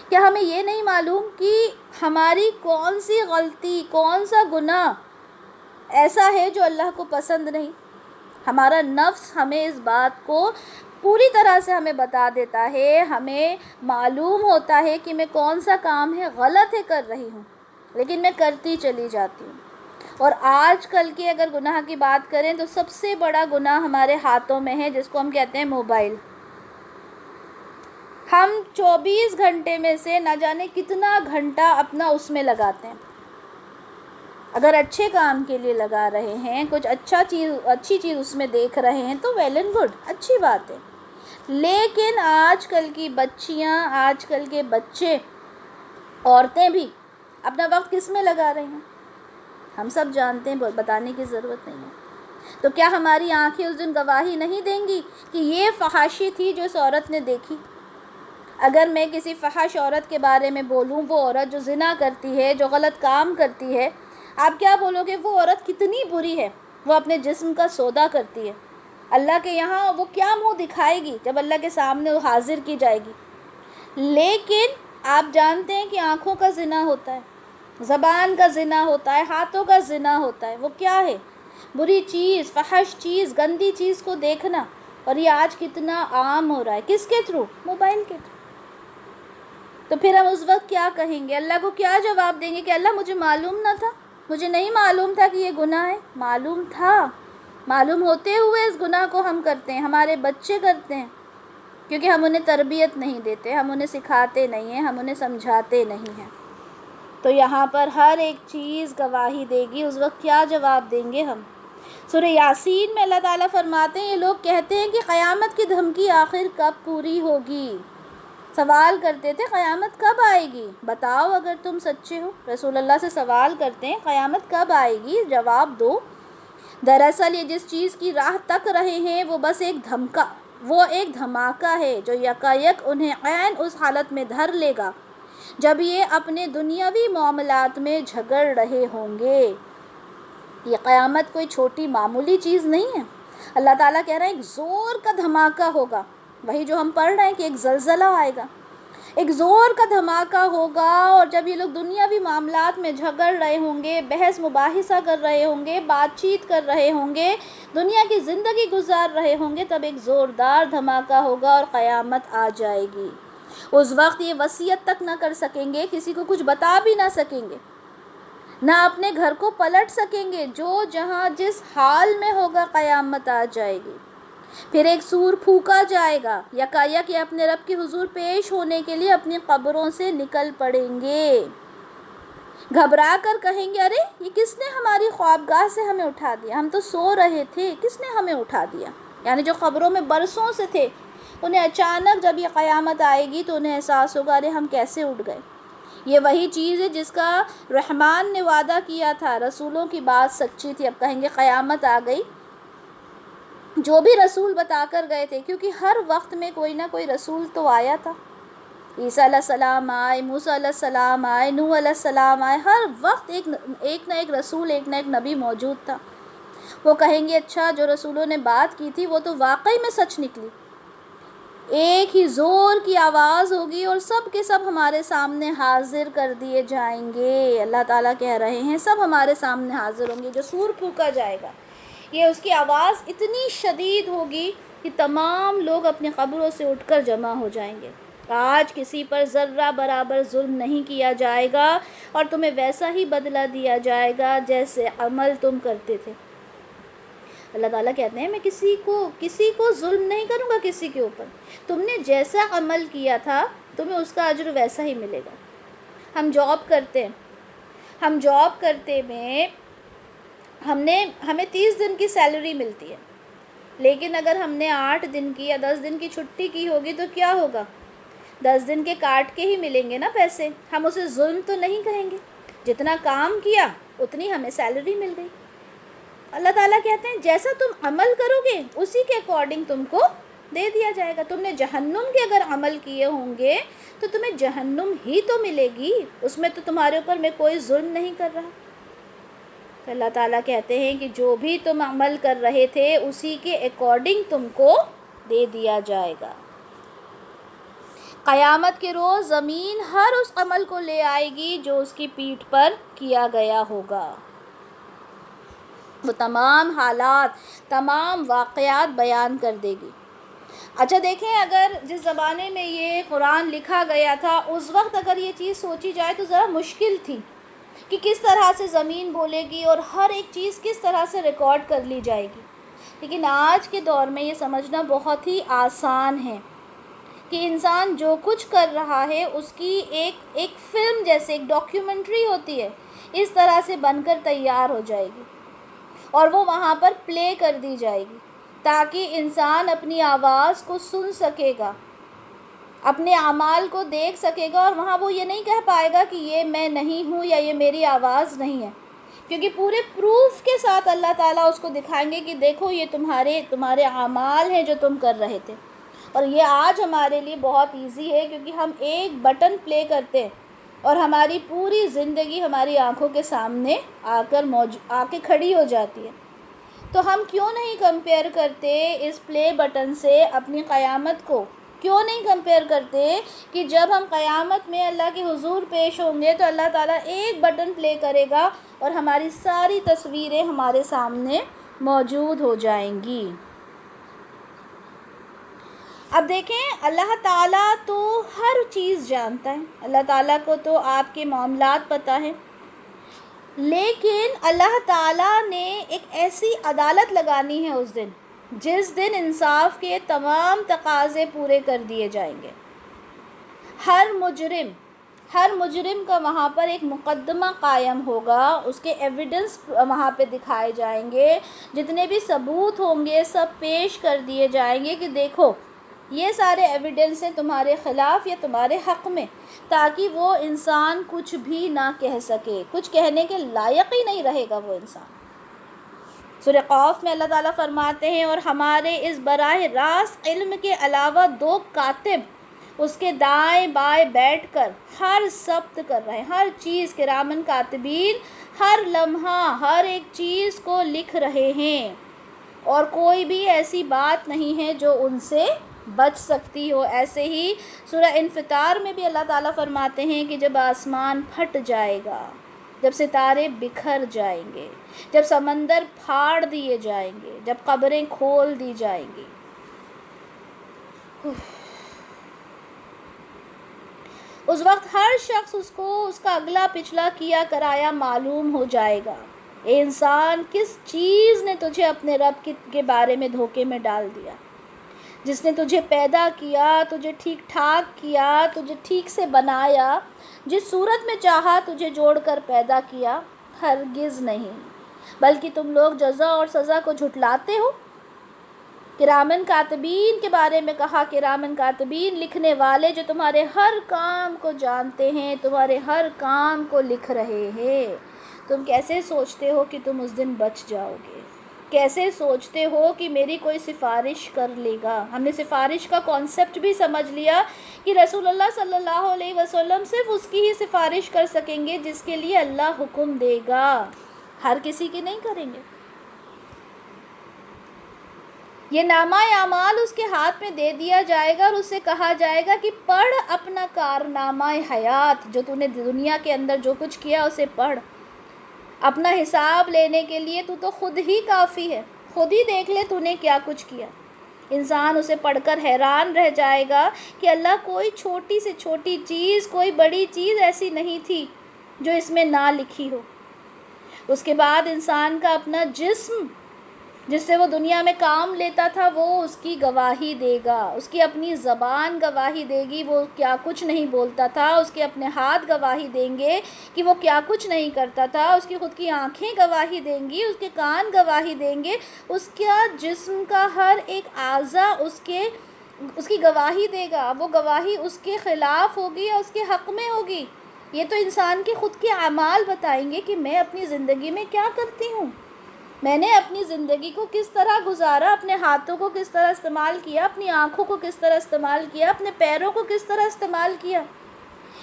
کیا ہمیں یہ نہیں معلوم کہ ہماری کون سی غلطی، کون سا گناہ ایسا ہے جو اللہ کو پسند نہیں؟ ہمارا نفس ہمیں اس بات کو پوری طرح سے ہمیں بتا دیتا ہے، ہمیں معلوم ہوتا ہے کہ میں کون سا کام ہے غلط ہے کر رہی ہوں، لیکن میں کرتی چلی جاتی ہوں۔ اور آج کل کے اگر گناہ کی بات کریں تو سب سے بڑا گناہ ہمارے ہاتھوں میں ہے، جس کو ہم کہتے ہیں موبائل۔ ہم 24 گھنٹے میں سے نہ جانے کتنا گھنٹہ اپنا اس میں لگاتے ہیں۔ اگر اچھے کام کے لیے لگا رہے ہیں، کچھ اچھی چیز اس میں دیکھ رہے ہیں تو ویل اینڈ گڈ، اچھی بات ہے، لیکن آج کل کی بچیاں، آج کل کے بچے، عورتیں بھی اپنا وقت کس میں لگا رہے ہیں ہم سب جانتے ہیں، بتانے کی ضرورت نہیں ہے۔ تو کیا ہماری آنکھیں اس دن گواہی نہیں دیں گی کہ یہ فحاشی تھی جو اس عورت نے دیکھی؟ اگر میں کسی فحش عورت کے بارے میں بولوں، وہ عورت جو زنا کرتی ہے، جو غلط کام کرتی ہے، آپ کیا بولو گے وہ عورت کتنی بری ہے، وہ اپنے جسم کا سودا کرتی ہے، اللہ کے یہاں وہ کیا منہ دکھائے گی جب اللہ کے سامنے وہ حاضر کی جائے گی؟ لیکن آپ جانتے ہیں کہ آنکھوں کا زنا ہوتا ہے، زبان کا زنا ہوتا ہے، ہاتھوں کا زنا ہوتا ہے، وہ کیا ہے؟ بری چیز، فحش چیز، گندی چیز کو دیکھنا، اور یہ آج کتنا عام ہو رہا ہے، کس کے تھرو؟ موبائل کے تھرو۔ تو پھر ہم اس وقت کیا کہیں گے؟ اللہ کو کیا جواب دیں گے کہ اللہ مجھے معلوم نہ تھا، مجھے نہیں معلوم تھا کہ یہ گناہ ہے؟ معلوم تھا، معلوم ہوتے ہوئے اس گناہ کو ہم کرتے ہیں، ہمارے بچے کرتے ہیں، کیونکہ ہم انہیں تربیت نہیں دیتے، ہم انہیں سکھاتے نہیں ہیں، ہم انہیں سمجھاتے نہیں ہیں۔ تو یہاں پر ہر ایک چیز گواہی دے گی، اس وقت کیا جواب دیں گے ہم؟ سورہ یاسین میں اللہ تعالیٰ فرماتے ہیں یہ لوگ کہتے ہیں کہ قیامت کی دھمکی آخر کب پوری ہوگی؟ سوال کرتے تھے قیامت کب آئے گی، بتاؤ اگر تم سچے ہو۔ رسول اللہ سے سوال کرتے ہیں قیامت کب آئے گی، جواب دو۔ دراصل یہ جس چیز کی راہ تک رہے ہیں وہ بس ایک دھماکہ ہے جو یکایک انہیں عین اس حالت میں دھر لے گا جب یہ اپنے دنیاوی معاملات میں جھگڑ رہے ہوں گے۔ یہ قیامت کوئی چھوٹی معمولی چیز نہیں ہے۔ اللہ تعالیٰ کہہ رہے ہیں ایک زور کا دھماکہ ہوگا، وہی جو ہم پڑھ رہے ہیں کہ ایک زلزلہ آئے گا، ایک زور کا دھماکہ ہوگا، اور جب یہ لوگ دنیاوی معاملات میں جھگڑ رہے ہوں گے، بحث مباحثہ کر رہے ہوں گے، بات چیت کر رہے ہوں گے، دنیا کی زندگی گزار رہے ہوں گے، تب ایک زوردار دھماکہ ہوگا اور قیامت آ جائے گی۔ اس وقت یہ وصیت تک نہ کر سکیں گے، کسی کو کچھ بتا بھی نہ سکیں گے، نہ اپنے گھر کو پلٹ سکیں گے، جو جہاں جس حال میں ہوگا قیامت آ جائے گی۔ پھر ایک سور پھونکا جائے گا، یکایک یہ اپنے رب کے حضور پیش ہونے کے لیے اپنی قبروں سے نکل پڑیں گے، گھبرا کر کہیں گے ارے یہ کس نے ہماری خوابگاہ سے ہمیں اٹھا دیا، ہم تو سو رہے تھے، کس نے ہمیں اٹھا دیا۔ یعنی جو قبروں میں برسوں سے تھے، انہیں اچانک جب یہ قیامت آئے گی تو انہیں احساس ہوگا ارے ہم کیسے اٹھ گئے۔ یہ وہی چیز ہے جس کا رحمان نے وعدہ کیا تھا، رسولوں کی بات سچی تھی۔ اب کہیں گے قیامت آ گئی، جو بھی رسول بتا کر گئے تھے، کیونکہ ہر وقت میں کوئی نہ کوئی رسول تو آیا تھا۔ عیسیٰ علیہ السلام آئے، موسیٰ علیہ السلام آئے، نوح علیہ السلام آئے، ہر وقت ایک نہ ایک رسول، ایک نہ ایک نبی موجود تھا۔ وہ کہیں گے اچھا جو رسولوں نے بات کی تھی وہ تو واقعی میں سچ نکلی۔ ایک ہی زور کی آواز ہوگی اور سب کے سب ہمارے سامنے حاضر کر دیے جائیں گے۔ اللہ تعالیٰ کہہ رہے ہیں سب ہمارے سامنے حاضر ہوں گے۔ جو سور پھونکا جائے گا، یہ اس کی آواز اتنی شدید ہوگی کہ تمام لوگ اپنی قبروں سے اٹھ کر جمع ہو جائیں گے۔ آج کسی پر ذرہ برابر ظلم نہیں کیا جائے گا اور تمہیں ویسا ہی بدلہ دیا جائے گا جیسے عمل تم کرتے تھے۔ اللہ تعالیٰ کہتے ہیں میں کسی کو ظلم نہیں کروں گا، کسی کے اوپر تم نے جیسا عمل کیا تھا تمہیں اس کا اجر ویسا ہی ملے گا۔ ہم جاب کرتے میں ہمیں 30 دن کی سیلری ملتی ہے، لیکن اگر ہم نے 8 دن کی یا 10 دن کی چھٹی کی ہوگی تو کیا ہوگا؟ 10 دن کے کاٹ کے ہی ملیں گے نا پیسے۔ ہم اسے ظلم تو نہیں کہیں گے، جتنا کام کیا اتنی ہمیں سیلری مل گئی۔ اللہ تعالیٰ کہتے ہیں جیسا تم عمل کرو گے اسی کے اکارڈنگ تم کو دے دیا جائے گا۔ تم نے جہنم کے اگر عمل کیے ہوں گے تو تمہیں جہنم ہی تو ملے گی، اس میں تو تمہارے اوپر میں کوئی ظلم نہیں کر رہا۔ تو اللہ تعالیٰ کہتے ہیں کہ جو بھی تم عمل کر رہے تھے اسی کے اکارڈنگ تم کو دے دیا جائے گا۔ قیامت کے روز زمین ہر اس عمل کو لے آئے گی جو اس کی پیٹھ پر کیا گیا ہوگا۔ وہ تمام حالات، تمام واقعات بیان کر دے گی۔ اچھا دیکھیں، اگر جس زمانے میں یہ قرآن لکھا گیا تھا اس وقت اگر یہ چیز سوچی جائے تو ذرا مشکل تھی کہ کس طرح سے زمین بولے گی اور ہر ایک چیز کس طرح سے ریکارڈ کر لی جائے گی۔ لیکن آج کے دور میں یہ سمجھنا بہت ہی آسان ہے کہ انسان جو کچھ کر رہا ہے اس کی ایک فلم جیسے ایک ڈاکیومنٹری ہوتی ہے، اس طرح سے بن کر تیار ہو جائے گی اور وہ وہاں پر پلے کر دی جائے گی تاکہ انسان اپنی آواز کو سن سکے گا، اپنے اعمال کو دیکھ سکے گا، اور وہاں وہ یہ نہیں کہہ پائے گا کہ یہ میں نہیں ہوں یا یہ میری آواز نہیں ہے، کیونکہ پورے پروف کے ساتھ اللہ تعالیٰ اس کو دکھائیں گے کہ دیکھو یہ تمہارے اعمال ہیں جو تم کر رہے تھے۔ اور یہ آج ہمارے لیے بہت ایزی ہے کیونکہ ہم ایک بٹن پلے کرتے ہیں اور ہماری پوری زندگی ہماری آنکھوں کے سامنے آ کے کھڑی ہو جاتی ہے۔ تو ہم کیوں نہیں کمپیئر کرتے اس پلے بٹن سے اپنی قیامت کو؟ کیوں نہیں کمپیئر کرتے کہ جب ہم قیامت میں اللہ کے حضور پیش ہوں گے تو اللہ تعالیٰ ایک بٹن پلے کرے گا اور ہماری ساری تصویریں ہمارے سامنے موجود ہو جائیں گی۔ اب دیکھیں، اللہ تعالیٰ تو ہر چیز جانتا ہے، اللہ تعالیٰ کو تو آپ کے معاملات پتہ ہیں، لیکن اللہ تعالیٰ نے ایک ایسی عدالت لگانی ہے اس دن جس دن انصاف کے تمام تقاضے پورے کر دیے جائیں گے۔ ہر مجرم کا وہاں پر ایک مقدمہ قائم ہوگا، اس کے ایویڈنس وہاں پہ دکھائے جائیں گے، جتنے بھی ثبوت ہوں گے سب پیش کر دیے جائیں گے کہ دیکھو یہ سارے ایویڈنس ہیں تمہارے خلاف یا تمہارے حق میں، تاکہ وہ انسان کچھ بھی نہ کہہ سکے، کچھ کہنے کے لائق ہی نہیں رہے گا وہ انسان۔ سورہ قاف میں اللہ تعالیٰ فرماتے ہیں اور ہمارے اس براہ راست علم کے علاوہ 2 کاتب اس کے دائیں بائیں بیٹھ کر ہر ضبط کر رہے ہیں، ہر چیز، کرامن کاتبین ہر لمحہ ہر ایک چیز کو لکھ رہے ہیں، اور کوئی بھی ایسی بات نہیں ہے جو ان سے بچ سکتی ہو۔ ایسے ہی سورہ انفطار میں بھی اللہ تعالیٰ فرماتے ہیں کہ جب آسمان پھٹ جائے گا، جب ستارے بکھر جائیں گے، جب سمندر پھاڑ دیے جائیں گے، جب قبریں کھول دی جائیں گی، اس وقت ہر شخص اس کو اس کا اگلا پچھلا کیا کرایا معلوم ہو جائے گا۔ اے انسان، کس چیز نے تجھے اپنے رب کے بارے میں دھوکے میں ڈال دیا؟ جس نے تجھے پیدا کیا، تجھے ٹھیک ٹھاک کیا، تجھے ٹھیک سے بنایا، جس صورت میں چاہا تجھے جوڑ کر پیدا کیا، ہرگز نہیں، بلکہ تم لوگ جزا اور سزا کو جھٹلاتے ہو۔ کرامن کاتبین کے بارے میں کہا، کرامن کاتبین لکھنے والے جو تمہارے ہر کام کو جانتے ہیں، تمہارے ہر کام کو لکھ رہے ہیں۔ تم کیسے سوچتے ہو کہ تم اس دن بچ جاؤ گے؟ کیسے سوچتے ہو کہ میری کوئی سفارش کر لے گا؟ ہم نے سفارش کا کانسیپٹ بھی سمجھ لیا کہ رسول اللہ صلی اللہ علیہ وسلم صرف اس کی ہی سفارش کر سکیں گے جس کے لیے اللہ حکم دے گا، ہر کسی کی نہیں کریں گے۔ یہ نامہ اعمال اس کے ہاتھ میں دے دیا جائے گا اور اس سے کہا جائے گا کہ پڑھ اپنا کارنامہ حیات، جو تو نے دنیا کے اندر جو کچھ کیا اسے پڑھ۔ اپنا حساب لینے کے لیے تو خود ہی کافی ہے، خود ہی دیکھ لے تو نے کیا کچھ کیا۔ انسان اسے پڑھ کر حیران رہ جائے گا کہ اللہ، کوئی چھوٹی سے چھوٹی چیز، کوئی بڑی چیز ایسی نہیں تھی جو اس میں نہ لکھی ہو۔ اس کے بعد انسان کا اپنا جسم، جس سے وہ دنیا میں کام لیتا تھا، وہ اس کی گواہی دے گا، اس کی اپنی زبان گواہی دے گی وہ کیا کچھ نہیں بولتا تھا، اس کے اپنے ہاتھ گواہی دیں گے کہ وہ کیا کچھ نہیں کرتا تھا، اس کی خود کی آنکھیں گواہی دیں گی، اس کے کان گواہی دیں گے، اس کا جسم کا ہر ایک اعضا اس کی گواہی دے گا۔ وہ گواہی اس کے خلاف ہوگی یا اس کے حق میں ہوگی؟ یہ تو انسان کے خود کے اعمال بتائیں گے کہ میں اپنی زندگی میں کیا کرتی ہوں، میں نے اپنی زندگی کو کس طرح گزارا، اپنے ہاتھوں کو کس طرح استعمال کیا، اپنی آنکھوں کو کس طرح استعمال کیا، اپنے پیروں کو کس طرح استعمال کیا۔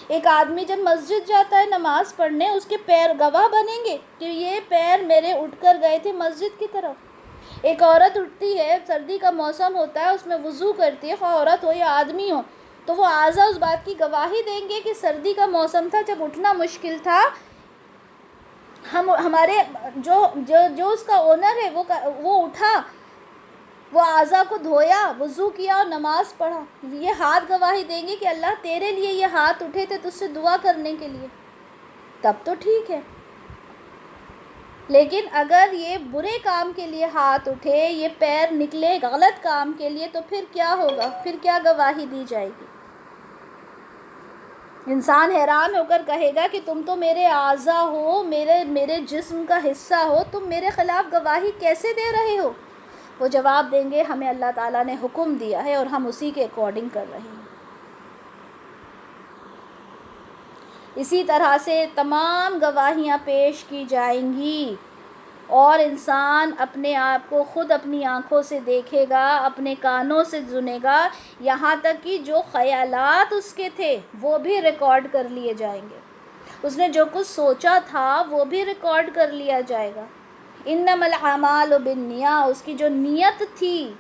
ایک آدمی جب مسجد جاتا ہے نماز پڑھنے، اس کے پیر گواہ بنیں گے کہ یہ پیر میرے اٹھ کر گئے تھے مسجد کی طرف۔ ایک عورت اٹھتی ہے، سردی کا موسم ہوتا ہے، اس میں وضو کرتی ہے، خواہ عورت ہو یا آدمی ہو، تو وہ اعضا اس بات کی گواہی دیں گے کہ سردی کا موسم تھا، جب اٹھنا مشکل تھا، ہمارے جو اس کا اونر ہے وہ اٹھا، وہ اعضا کو دھویا، وضو کیا اور نماز پڑھا۔ یہ ہاتھ گواہی دیں گے کہ اللہ، تیرے لیے یہ ہاتھ اٹھے تھے تجھ سے دعا کرنے کے لیے، تب تو ٹھیک ہے۔ لیکن اگر یہ برے کام کے لیے ہاتھ اٹھے، یہ پیر نکلے غلط کام کے لیے، تو پھر کیا ہوگا؟ پھر کیا گواہی دی جائے گی؟ انسان حیران ہو کر کہے گا کہ تم تو میرے اعضا ہو، میرے جسم کا حصہ ہو، تم میرے خلاف گواہی کیسے دے رہے ہو؟ وہ جواب دیں گے، ہمیں اللہ تعالیٰ نے حکم دیا ہے اور ہم اسی کے اکارڈنگ کر رہے ہیں۔ اسی طرح سے تمام گواہیاں پیش کی جائیں گی اور انسان اپنے آپ کو خود اپنی آنکھوں سے دیکھے گا، اپنے کانوں سے سنے گا، یہاں تک کہ جو خیالات اس کے تھے وہ بھی ریکارڈ کر لیے جائیں گے، اس نے جو کچھ سوچا تھا وہ بھی ریکارڈ کر لیا جائے گا۔ انما الاعمال بالنیات، اس کی جو نیت تھی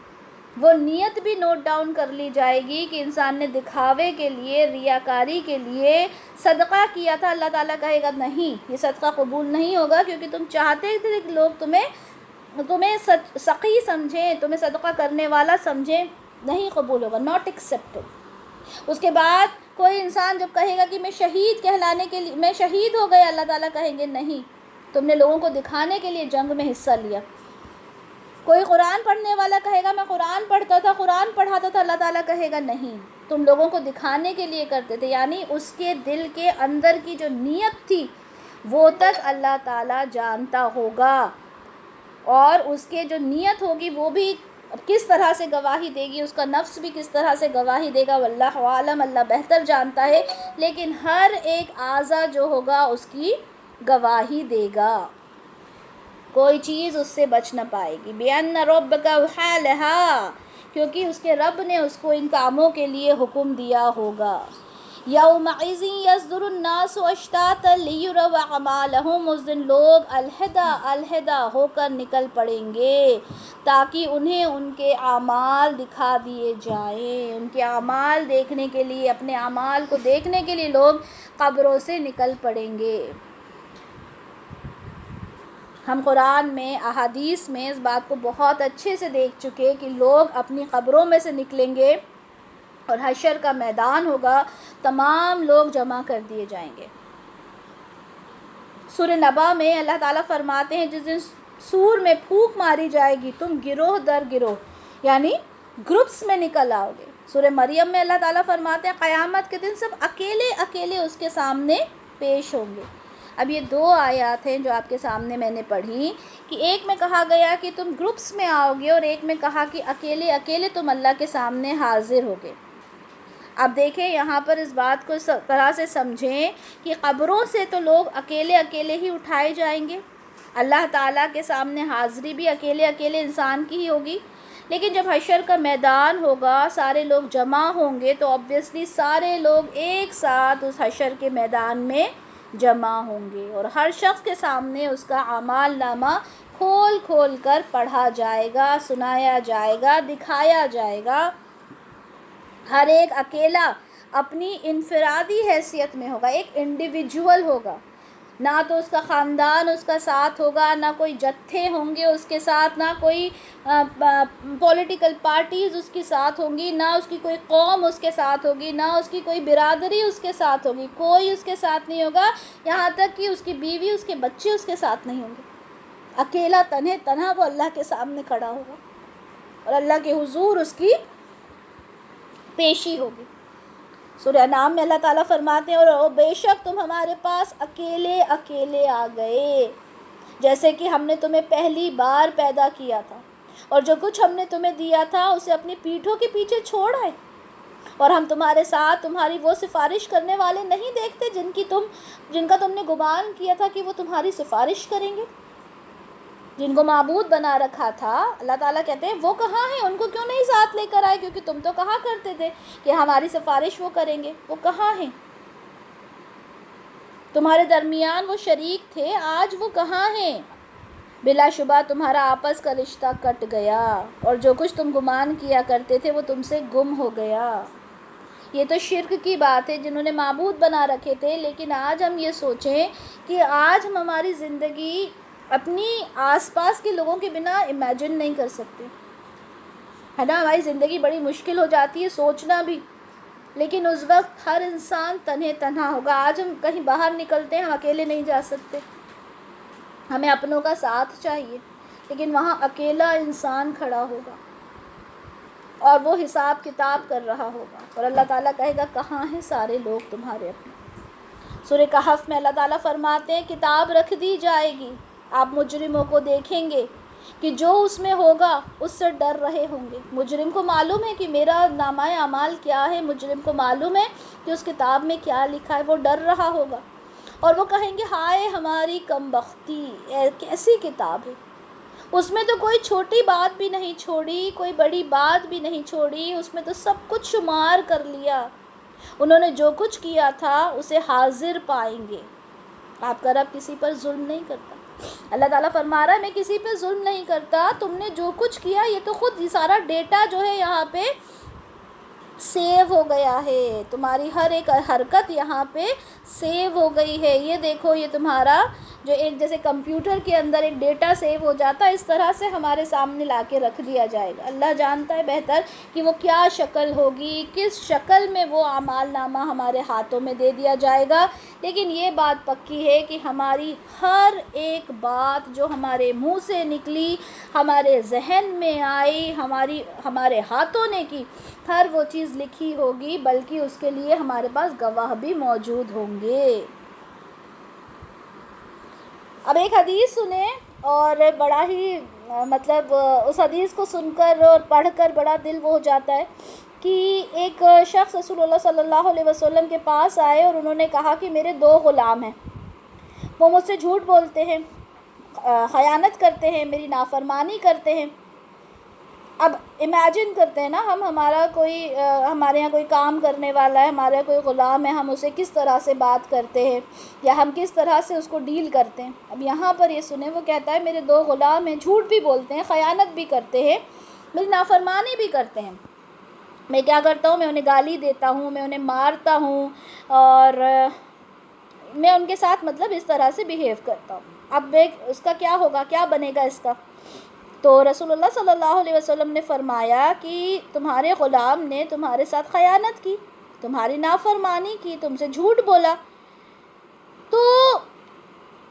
وہ نیت بھی نوٹ ڈاؤن کر لی جائے گی کہ انسان نے دکھاوے کے لیے، ریاکاری کے لیے صدقہ کیا تھا، اللہ تعالیٰ کہے گا نہیں، یہ صدقہ قبول نہیں ہوگا، کیونکہ تم چاہتے تھے کہ لوگ تمہیں سخی سمجھیں، تمہیں صدقہ کرنے والا سمجھیں، نہیں قبول ہوگا، ناٹ ایکسیپٹڈ۔ اس کے بعد کوئی انسان جب کہے گا کہ میں شہید کہلانے کے لیے، میں شہید ہو گیا، اللہ تعالیٰ کہیں گے نہیں، تم نے لوگوں کو دکھانے کے لیے جنگ میں حصہ لیا۔ کوئی قرآن پڑھنے والا کہے گا میں قرآن پڑھتا تھا، قرآن پڑھاتا تھا، اللہ تعالیٰ کہے گا نہیں، تم لوگوں کو دکھانے کے لیے کرتے تھے۔ یعنی اس کے دل کے اندر کی جو نیت تھی وہ تک اللہ تعالیٰ جانتا ہوگا، اور اس کے جو نیت ہوگی وہ بھی اب کس طرح سے گواہی دے گی، اس کا نفس بھی کس طرح سے گواہی دے گا، واللہ عالم، اللہ بہتر جانتا ہے، لیکن ہر ایک اعضا جو ہوگا اس کی گواہی دے گا، کوئی چیز اس سے بچ نہ پائے گی۔ بِأَنَّ رَبَّكَ أَوْحَىٰ لَهَا، کیونکہ اس کے رب نے اس کو ان کاموں کے لیے حکم دیا ہوگا۔ یومئذ یصدر الناس اشتاتا لیروا اعمالہم، اس دن لوگ علیحدہ ہو کر نکل پڑیں گے تاکہ انہیں ان کے اعمال دکھا دیے جائیں، ان کے اعمال دیکھنے کے لیے، اپنے اعمال کو دیکھنے کے لیے لوگ قبروں سے نکل پڑیں گے۔ ہم قرآن میں، احادیث میں اس بات کو بہت اچھے سے دیکھ چکے کہ لوگ اپنی قبروں میں سے نکلیں گے اور حشر کا میدان ہوگا، تمام لوگ جمع کر دیے جائیں گے۔ سورہ نبا میں اللہ تعالیٰ فرماتے ہیں جس دن سور میں پھونک ماری جائے گی تم گروہ در گروہ، یعنی گروپس میں نکل آؤ گے۔ سورہ مریم میں اللہ تعالیٰ فرماتے ہیں قیامت کے دن سب اکیلے اکیلے اس کے سامنے پیش ہوں گے۔ اب یہ دو آیات ہیں جو آپ کے سامنے میں نے پڑھی کہ ایک میں کہا گیا کہ تم گروپس میں آؤ گے اور ایک میں کہا کہ اکیلے اکیلے تم اللہ کے سامنے حاضر ہوگے۔ اب دیکھیں یہاں پر اس بات کو اس طرح سے سمجھیں کہ قبروں سے تو لوگ اکیلے اکیلے ہی اٹھائے جائیں گے، اللہ تعالیٰ کے سامنے حاضری بھی اکیلے اکیلے انسان کی ہی ہوگی، لیکن جب حشر کا میدان ہوگا، سارے لوگ جمع ہوں گے تو آبویسلی سارے لوگ ایک ساتھ اس حشر کے میدان میں جمع ہوں گے اور ہر شخص کے سامنے اس کا اعمال نامہ کھول کھول کر پڑھا جائے گا، سنایا جائے گا، دکھایا جائے گا۔ ہر ایک اکیلا اپنی انفرادی حیثیت میں ہوگا، ایک انڈیویجول ہوگا، نہ تو اس کا خاندان اس کا ساتھ ہوگا، نہ کوئی جتھے ہوں گے اس کے ساتھ، نہ کوئی پولیٹیکل پارٹیز اس کے ساتھ ہوں گی، نہ اس کی کوئی قوم اس کے ساتھ ہوگی، نہ اس کی کوئی برادری اس کے ساتھ ہوگی، کوئی اس کے ساتھ نہیں ہوگا، یہاں تک کہ اس کی بیوی، اس کے بچے اس کے ساتھ نہیں ہوں گے۔ اکیلا تنہا وہ اللہ کے سامنے کھڑا ہوگا اور اللہ کے حضور اس کی پیشی ہوگی۔ سورہ انعام میں اللہ تعالیٰ فرماتے ہیں اور بے شک تم ہمارے پاس اکیلے اکیلے آ گئے، جیسے کہ ہم نے تمہیں پہلی بار پیدا کیا تھا اور جو کچھ ہم نے تمہیں دیا تھا اسے اپنی پیٹھوں کے پیچھے چھوڑ آئے، اور ہم تمہارے ساتھ تمہاری وہ سفارش کرنے والے نہیں دیکھتے جن کا تم نے گمان کیا تھا کہ وہ تمہاری سفارش کریں گے، جن کو معبود بنا رکھا تھا۔ اللہ تعالیٰ کہتے ہیں وہ کہاں ہیں، ان کو کیوں نہیں ساتھ لے کر آئے، کیونکہ تم تو کہا کرتے تھے کہ ہماری سفارش وہ کریں گے، وہ کہاں ہیں؟ تمہارے درمیان وہ شریک تھے، آج وہ کہاں ہیں؟ بلا شبہ تمہارا آپس کا رشتہ کٹ گیا اور جو کچھ تم گمان کیا کرتے تھے وہ تم سے گم ہو گیا۔ یہ تو شرک کی بات ہے، جنہوں نے معبود بنا رکھے تھے، لیکن آج ہم یہ سوچیں کہ آج ہم ہماری زندگی اپنی آس پاس کے لوگوں کے بنا امیجن نہیں کر سکتے، ہے نا، ہماری زندگی بڑی مشکل ہو جاتی ہے سوچنا بھی، لیکن اس وقت ہر انسان تنہا ہوگا۔ آج ہم کہیں باہر نکلتے ہیں، ہم اکیلے نہیں جا سکتے، ہمیں اپنوں کا ساتھ چاہیے، لیکن وہاں اکیلا انسان کھڑا ہوگا اور وہ حساب کتاب کر رہا ہوگا، اور اللہ تعالیٰ کہے گا کہاں ہیں سارے لوگ تمہارے اپنے۔ سورہ کہف میں اللہ تعالیٰ فرماتے ہیں کتاب رکھ دی جائے گی، آپ مجرموں کو دیکھیں گے کہ جو اس میں ہوگا اس سے ڈر رہے ہوں گے۔ مجرم کو معلوم ہے کہ میرا نامہ اعمال کیا ہے، مجرم کو معلوم ہے کہ اس کتاب میں کیا لکھا ہے، وہ ڈر رہا ہوگا اور وہ کہیں گے ہائے ہماری کم بختی، کیسی کتاب ہے، اس میں تو کوئی چھوٹی بات بھی نہیں چھوڑی، کوئی بڑی بات بھی نہیں چھوڑی، اس میں تو سب کچھ شمار کر لیا، انہوں نے جو کچھ کیا تھا اسے حاضر پائیں گے۔ آپ کا رب کسی پر ظلم نہیں کرتا، اللہ تعالیٰ فرما رہا ہے میں کسی پہ ظلم نہیں کرتا، تم نے جو کچھ کیا یہ تو خود یہ سارا ڈیٹا جو ہے یہاں پہ سیو ہو گیا ہے، تمہاری ہر ایک حرکت یہاں پہ سیو ہو گئی ہے، یہ دیکھو یہ تمہارا جو ایک جیسے کمپیوٹر کے اندر ایک ڈیٹا سیو ہو جاتا ہے، اس طرح سے ہمارے سامنے لا کے رکھ دیا جائے گا۔ اللہ جانتا ہے بہتر کہ وہ کیا شکل ہوگی، کس شکل میں وہ اعمال نامہ ہمارے ہاتھوں میں دے دیا جائے گا، لیکن یہ بات پکی ہے کہ ہماری ہر ایک بات جو ہمارے منہ سے نکلی، ہمارے ذہن میں آئی، ہمارے ہاتھوں نے کی، ہر وہ چیز لکھی ہوگی، بلکہ اس کے لیے ہمارے پاس گواہ بھی موجود ہوں گے۔ اب ایک حدیث سنیں اور بڑا ہی مطلب اس حدیث کو سن کر اور پڑھ کر بڑا دل وہ ہو جاتا ہے کہ ایک شخص رسول اللہ صلی اللہ علیہ وسلم کے پاس آئے اور انہوں نے کہا کہ میرے 2 غلام ہیں، وہ مجھ سے جھوٹ بولتے ہیں، خیانت کرتے ہیں، میری نافرمانی کرتے ہیں۔ اب امیجن کرتے ہیں نا ہم، ہمارے یہاں کوئی کام کرنے والا ہے، ہمارا کوئی غلام ہے، ہم اسے کس طرح سے بات کرتے ہیں یا ہم کس طرح سے اس کو ڈیل کرتے ہیں۔ اب یہاں پر یہ سنیں، وہ کہتا ہے میرے 2 غلام ہیں، جھوٹ بھی بولتے ہیں، خیانت بھی کرتے ہیں، میری نافرمانی بھی کرتے ہیں۔ میں کیا کرتا ہوں، میں انہیں گالی دیتا ہوں، میں انہیں مارتا ہوں، اور میں ان کے ساتھ مطلب اس طرح سے بیہیو کرتا ہوں۔ اب اس کا کیا ہوگا، کیا بنے گا اس کا؟ تو رسول اللہ صلی اللہ علیہ وسلم نے فرمایا کہ تمہارے غلام نے تمہارے ساتھ خیانت کی، تمہاری نافرمانی کی، تم سے جھوٹ بولا، تو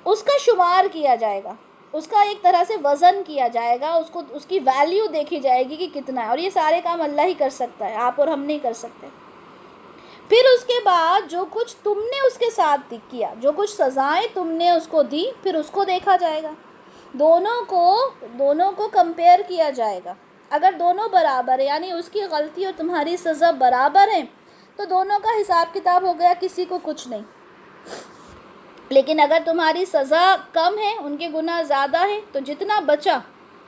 اس کا شمار کیا جائے گا، اس کا ایک طرح سے وزن کیا جائے گا، اس کی ویلیو دیکھی جائے گی کہ کتنا ہے، اور یہ سارے کام اللہ ہی کر سکتا ہے، آپ اور ہم نہیں کر سکتے۔ پھر اس کے بعد جو کچھ تم نے اس کے ساتھ کیا، جو کچھ سزائیں تم نے اس کو دی، پھر اس کو دیکھا جائے گا، دونوں کو کمپیئر کیا جائے گا۔ اگر دونوں برابر ہیں، یعنی اس کی غلطی اور تمہاری سزا برابر ہیں، تو دونوں کا حساب کتاب ہو گیا، کسی کو کچھ نہیں۔ لیکن اگر تمہاری سزا کم ہے، ان کے گناہ زیادہ ہیں، تو جتنا بچا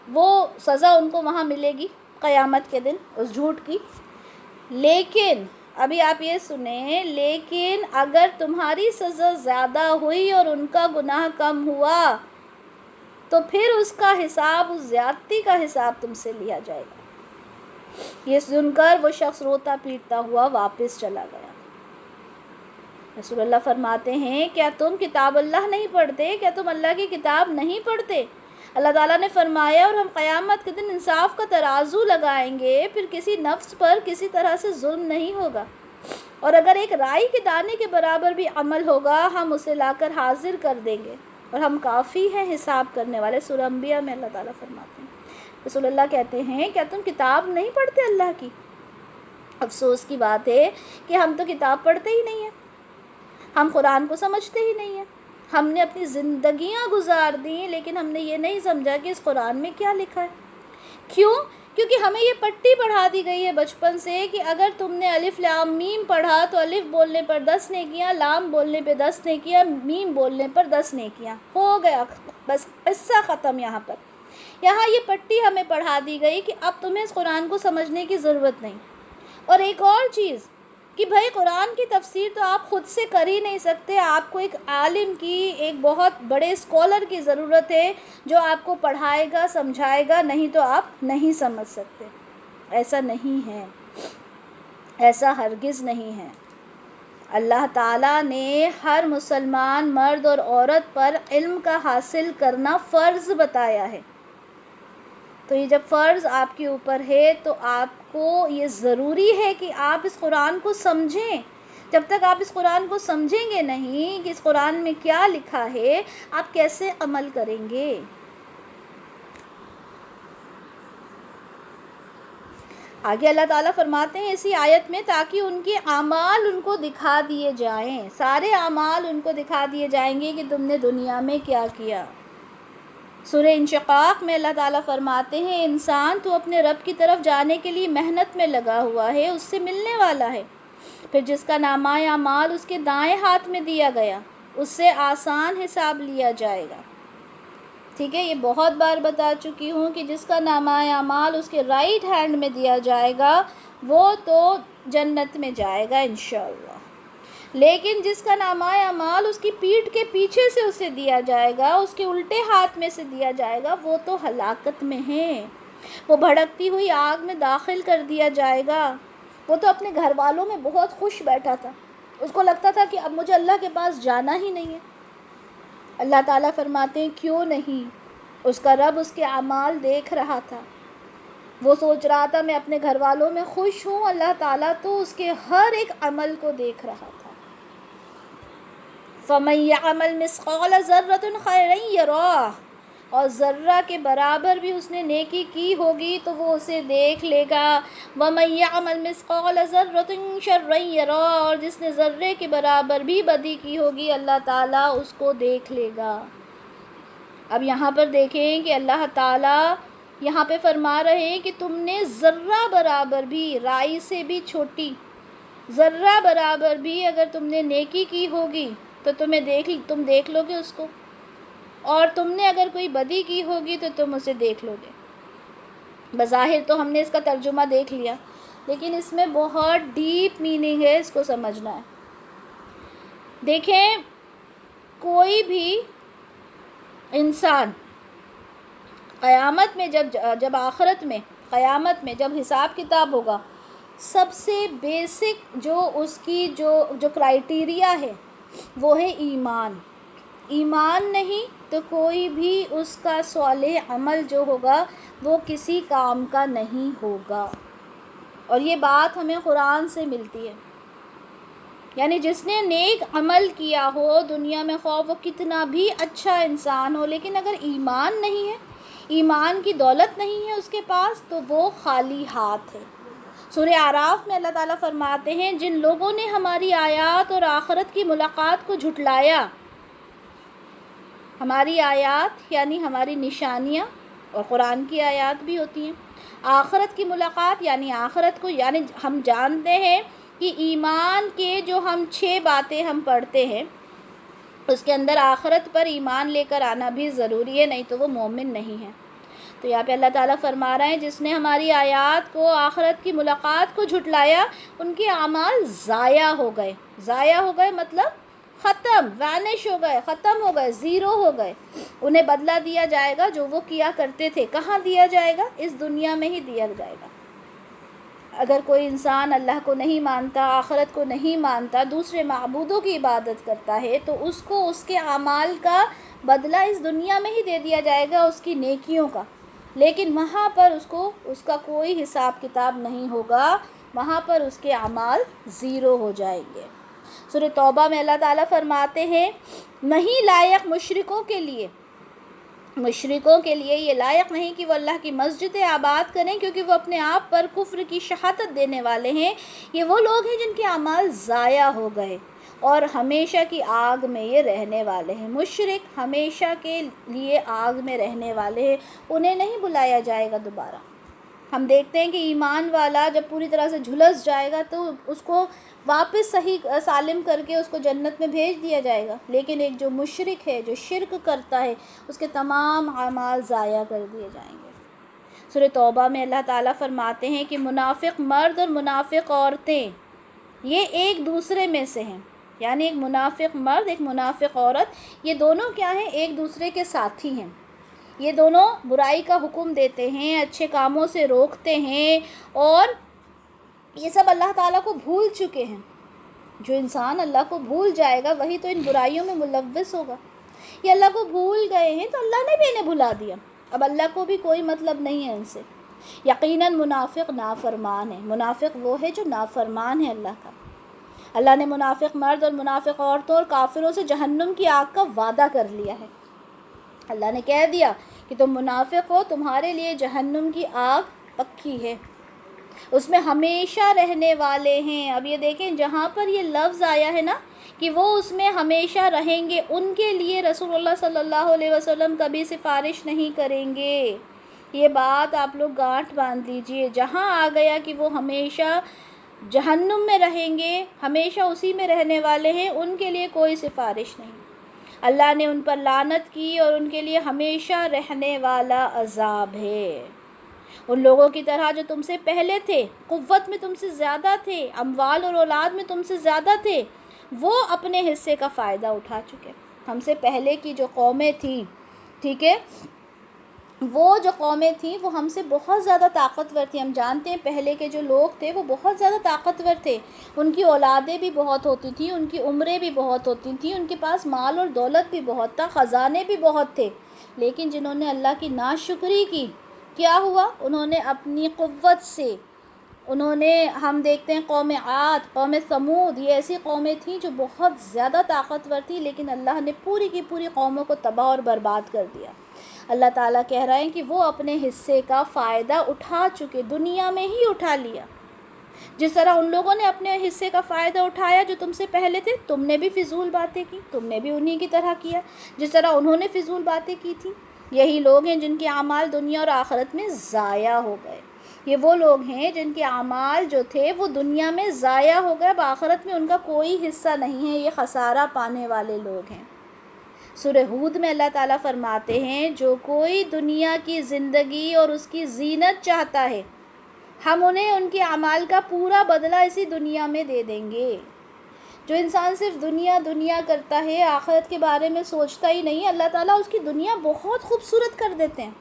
وہ سزا ان کو وہاں ملے گی قیامت کے دن اس جھوٹ کی۔ لیکن ابھی آپ یہ سنیں، لیکن اگر تمہاری سزا زیادہ ہوئی اور ان کا گناہ کم ہوا، تو پھر اس کا حساب، اس زیادتی کا حساب تم سے لیا جائے گا۔ یہ سن کر وہ شخص روتا پیٹتا ہوا واپس چلا گیا۔ رسول اللہ فرماتے ہیں، کیا تم کتاب اللہ نہیں پڑھتے؟ کیا تم اللہ کی کتاب نہیں پڑھتے؟ اللہ تعالیٰ نے فرمایا، اور ہم قیامت کے دن انصاف کا ترازو لگائیں گے، پھر کسی نفس پر کسی طرح سے ظلم نہیں ہوگا، اور اگر ایک رائی کے دانے کے برابر بھی عمل ہوگا، ہم اسے لا کر حاضر کر دیں گے، اور ہم کافی ہیں حساب کرنے والے۔ سورہ انبیاء میں اللہ تعالیٰ فرماتے ہیں۔ رسول اللہ کہتے ہیں، کیا تم کتاب نہیں پڑھتے اللہ کی؟ افسوس کی بات ہے کہ ہم تو کتاب پڑھتے ہی نہیں ہیں، ہم قرآن کو سمجھتے ہی نہیں ہیں، ہم نے اپنی زندگیاں گزار دیں، لیکن ہم نے یہ نہیں سمجھا کہ اس قرآن میں کیا لکھا ہے۔ کیوں؟ کیونکہ ہمیں یہ پٹی پڑھا دی گئی ہے بچپن سے کہ اگر تم نے الف لام میم پڑھا تو الف بولنے پر 10 نیکیاں، لام بولنے پہ 10 نیکیاں، میم بولنے پر 10 نیکیاں، ہو گیا، بس قصہ ختم۔ یہاں یہ پٹی ہمیں پڑھا دی گئی کہ اب تمہیں اس قرآن کو سمجھنے کی ضرورت نہیں۔ اور ایک اور چیز کہ بھائی قرآن کی تفسیر تو آپ خود سے کر ہی نہیں سکتے، آپ کو ایک عالم کی، ایک بہت بڑے اسکالر کی ضرورت ہے جو آپ کو پڑھائے گا، سمجھائے گا، نہیں تو آپ نہیں سمجھ سکتے۔ ایسا نہیں ہے، ایسا ہرگز نہیں ہے۔ اللہ تعالیٰ نے ہر مسلمان مرد اور عورت پر علم کا حاصل کرنا فرض بتایا ہے، تو یہ جب فرض آپ کے اوپر ہے تو آپ کو یہ ضروری ہے کہ آپ اس قرآن کو سمجھیں۔ جب تک آپ اس قرآن کو سمجھیں گے نہیں کہ اس قرآن میں کیا لکھا ہے، آپ کیسے عمل کریں گے؟ آگے اللہ تعالیٰ فرماتے ہیں اسی آیت میں، تاکہ ان کے اعمال ان کو دکھا دیے جائیں، سارے اعمال ان کو دکھا دیے جائیں گے کہ تم نے دنیا میں کیا کیا۔ سورہ انشقاق میں اللہ تعالیٰ فرماتے ہیں، انسان تو اپنے رب کی طرف جانے کے لیے محنت میں لگا ہوا ہے، اس سے ملنے والا ہے، پھر جس کا نامہ اعمال اس کے دائیں ہاتھ میں دیا گیا، اس سے آسان حساب لیا جائے گا۔ ٹھیک ہے، یہ بہت بار بتا چکی ہوں کہ جس کا نامہ اعمال اس کے رائٹ ہینڈ میں دیا جائے گا وہ تو جنت میں جائے گا انشاءاللہ، لیکن جس کا نامہ اعمال اس کی پیٹھ کے پیچھے سے اسے دیا جائے گا، اس کے الٹے ہاتھ میں سے دیا جائے گا، وہ تو ہلاکت میں ہے، وہ بھڑکتی ہوئی آگ میں داخل کر دیا جائے گا۔ وہ تو اپنے گھر والوں میں بہت خوش بیٹھا تھا، اس کو لگتا تھا کہ اب مجھے اللہ کے پاس جانا ہی نہیں ہے۔ اللہ تعالیٰ فرماتے ہیں کیوں نہیں، اس کا رب اس کے اعمال دیکھ رہا تھا، وہ سوچ رہا تھا میں اپنے گھر والوں میں خوش ہوں، اللہ تعالیٰ تو اس کے ہر ایک عمل کو دیکھ رہا تھا۔ فَمَن يَعْمَلْ مِثْقَالَ ذَرَّةٍ خَيْرًا يَرَهُ، اور ذرہ کے برابر بھی اس نے نیکی کی ہوگی تو وہ اسے دیکھ لے گا۔ وَمَن يَعْمَلْ مِثْقَالَ ذَرَّةٍ شَرًّا يَرَهُ، اور جس نے ذرے کے برابر بھی بدی کی ہوگی اللہ تعالیٰ اس کو دیکھ لے گا۔ اب یہاں پر دیکھیں کہ اللہ تعالیٰ یہاں پہ فرما رہے ہیں کہ تم نے ذرہ برابر بھی، رائی سے بھی چھوٹی ذرہ برابر بھی اگر تم نے نیکی کی ہوگی تو تم دیکھ لو گے اس کو، اور تم نے اگر کوئی بدی کی ہوگی تو تم اسے دیکھ لو گے۔ بظاہر تو ہم نے اس کا ترجمہ دیکھ لیا، لیکن اس میں بہت ڈیپ میننگ ہے، اس کو سمجھنا ہے۔ دیکھیں، کوئی بھی انسان قیامت میں جب آخرت میں قیامت میں جب حساب کتاب ہوگا، سب سے بیسک جو اس کی جو کرائیٹیریا ہے وہ ہے ایمان۔ ایمان نہیں تو کوئی بھی اس کا صالح عمل جو ہوگا وہ کسی کام کا نہیں ہوگا، اور یہ بات ہمیں قرآن سے ملتی ہے۔ یعنی جس نے نیک عمل کیا ہو دنیا میں، خواہ وہ کتنا بھی اچھا انسان ہو، لیکن اگر ایمان نہیں ہے، ایمان کی دولت نہیں ہے اس کے پاس، تو وہ خالی ہاتھ ہے۔ سورہ اعراف میں اللہ تعالیٰ فرماتے ہیں جن لوگوں نے ہماری آیات اور آخرت کی ملاقات کو جھٹلایا، ہماری آیات یعنی ہماری نشانیاں، اور قرآن کی آیات بھی ہوتی ہیں، آخرت کی ملاقات یعنی آخرت کو، یعنی ہم جانتے ہیں کہ ایمان کے جو ہم 6 باتیں ہم پڑھتے ہیں اس کے اندر آخرت پر ایمان لے کر آنا بھی ضروری ہے، نہیں تو وہ مومن نہیں ہے۔ تو یہاں پہ اللہ تعالیٰ فرما رہے ہیں جس نے ہماری آیات کو، آخرت کی ملاقات کو جھٹلایا، ان کے اعمال ضائع ہو گئے۔ ضائع ہو گئے مطلب ختم، وینش ہو گئے، ختم ہو گئے، زیرو ہو گئے۔ انہیں بدلہ دیا جائے گا جو وہ کیا کرتے تھے۔ کہاں دیا جائے گا؟ اس دنیا میں ہی دیا جائے گا۔ اگر کوئی انسان اللہ کو نہیں مانتا، آخرت کو نہیں مانتا، دوسرے معبودوں کی عبادت کرتا ہے، تو اس کو اس کے اعمال کا بدلہ اس دنیا میں ہی دے دیا جائے گا، اس کی نیکیوں کا، لیکن وہاں پر اس کا کوئی حساب کتاب نہیں ہوگا، وہاں پر اس کے اعمال زیرو ہو جائیں گے۔ سورہ توبہ میں اللہ تعالیٰ فرماتے ہیں نہیں لائق مشرکوں کے لیے یہ لائق نہیں کہ وہ اللہ کی مسجدیں آباد کریں، کیونکہ وہ اپنے آپ پر کفر کی شہادت دینے والے ہیں۔ یہ وہ لوگ ہیں جن کے اعمال ضائع ہو گئے اور ہمیشہ کی آگ میں یہ رہنے والے ہیں۔ مشرک ہمیشہ کے لیے آگ میں رہنے والے ہیں، انہیں نہیں بلایا جائے گا دوبارہ۔ ہم دیکھتے ہیں کہ ایمان والا جب پوری طرح سے جھلس جائے گا تو اس کو واپس صحیح سالم کر کے اس کو جنت میں بھیج دیا جائے گا، لیکن ایک جو مشرک ہے، جو شرک کرتا ہے، اس کے تمام اعمال ضائع کر دیے جائیں گے۔ سورہ توبہ میں اللہ تعالیٰ فرماتے ہیں کہ منافق مرد اور منافق عورتیں یہ ایک دوسرے میں سے ہیں، یعنی ایک منافق مرد، ایک منافق عورت، یہ دونوں کیا ہیں؟ ایک دوسرے کے ساتھی ہیں۔ یہ دونوں برائی کا حکم دیتے ہیں، اچھے کاموں سے روکتے ہیں، اور یہ سب اللہ تعالیٰ کو بھول چکے ہیں۔ جو انسان اللہ کو بھول جائے گا وہی تو ان برائیوں میں ملوث ہوگا۔ یہ اللہ کو بھول گئے ہیں تو اللہ نے بھی انہیں بھلا دیا، اب اللہ کو بھی کوئی مطلب نہیں ہے ان سے۔ یقیناً منافق نافرمان ہے، منافق وہ ہے جو نافرمان ہے اللہ کا۔ اللہ نے منافق مرد اور منافق عورتوں اور کافروں سے جہنم کی آگ کا وعدہ کر لیا ہے۔ اللہ نے کہہ دیا کہ تم منافق ہو، تمہارے لیے جہنم کی آگ پکی ہے، اس میں ہمیشہ رہنے والے ہیں۔ اب یہ دیکھیں جہاں پر یہ لفظ آیا ہے نا کہ وہ اس میں ہمیشہ رہیں گے، ان کے لیے رسول اللہ صلی اللہ علیہ وسلم کبھی سفارش نہیں کریں گے۔ یہ بات آپ لوگ گانٹھ باندھ لیجئے، جہاں آ گیا کہ وہ ہمیشہ جہنم میں رہیں گے، ہمیشہ اسی میں رہنے والے ہیں، ان کے لیے کوئی سفارش نہیں۔ اللہ نے ان پر لعنت کی اور ان کے لیے ہمیشہ رہنے والا عذاب ہے۔ ان لوگوں کی طرح جو تم سے پہلے تھے، قوت میں تم سے زیادہ تھے، اموال اور اولاد میں تم سے زیادہ تھے، وہ اپنے حصے کا فائدہ اٹھا چکے۔ ہم سے پہلے کی جو قومیں تھیں، ٹھیک ہے، وہ جو قومیں تھیں وہ ہم سے بہت زیادہ طاقتور تھیں۔ ہم جانتے ہیں پہلے کے جو لوگ تھے وہ بہت زیادہ طاقتور تھے، ان کی اولادیں بھی بہت ہوتی تھیں، ان کی عمریں بھی بہت ہوتی تھیں، ان کے پاس مال اور دولت بھی بہت تھا، خزانے بھی بہت تھے، لیکن جنہوں نے اللہ کی ناشکری کی، کیا ہوا؟ انہوں نے اپنی قوت سے، ہم دیکھتے ہیں قوم عاد، قوم ثمود، یہ ایسی قومیں تھیں جو بہت زیادہ طاقتور تھیں، لیکن اللہ نے پوری کی پوری قوموں کو تباہ اور برباد کر دیا۔ اللہ تعالیٰ کہہ رہے ہیں کہ وہ اپنے حصے کا فائدہ اٹھا چکے، دنیا میں ہی اٹھا لیا۔ جس طرح ان لوگوں نے اپنے حصے کا فائدہ اٹھایا جو تم سے پہلے تھے، تم نے بھی فضول باتیں کی، تم نے بھی انہی کی طرح کیا جس طرح انہوں نے فضول باتیں کی تھی۔ یہی لوگ ہیں جن کے اعمال دنیا اور آخرت میں ضائع ہو گئے۔ یہ وہ لوگ ہیں جن کے اعمال جو تھے وہ دنیا میں ضائع ہو گئے، اب آخرت میں ان کا کوئی حصہ نہیں ہے، یہ خسارہ پانے والے لوگ ہیں۔ سورہ ہود میں اللہ تعالیٰ فرماتے ہیں جو کوئی دنیا کی زندگی اور اس کی زینت چاہتا ہے، ہم انہیں ان کے اعمال کا پورا بدلہ اسی دنیا میں دے دیں گے۔ جو انسان صرف دنیا دنیا کرتا ہے، آخرت کے بارے میں سوچتا ہی نہیں، اللہ تعالیٰ اس کی دنیا بہت خوبصورت کر دیتے ہیں،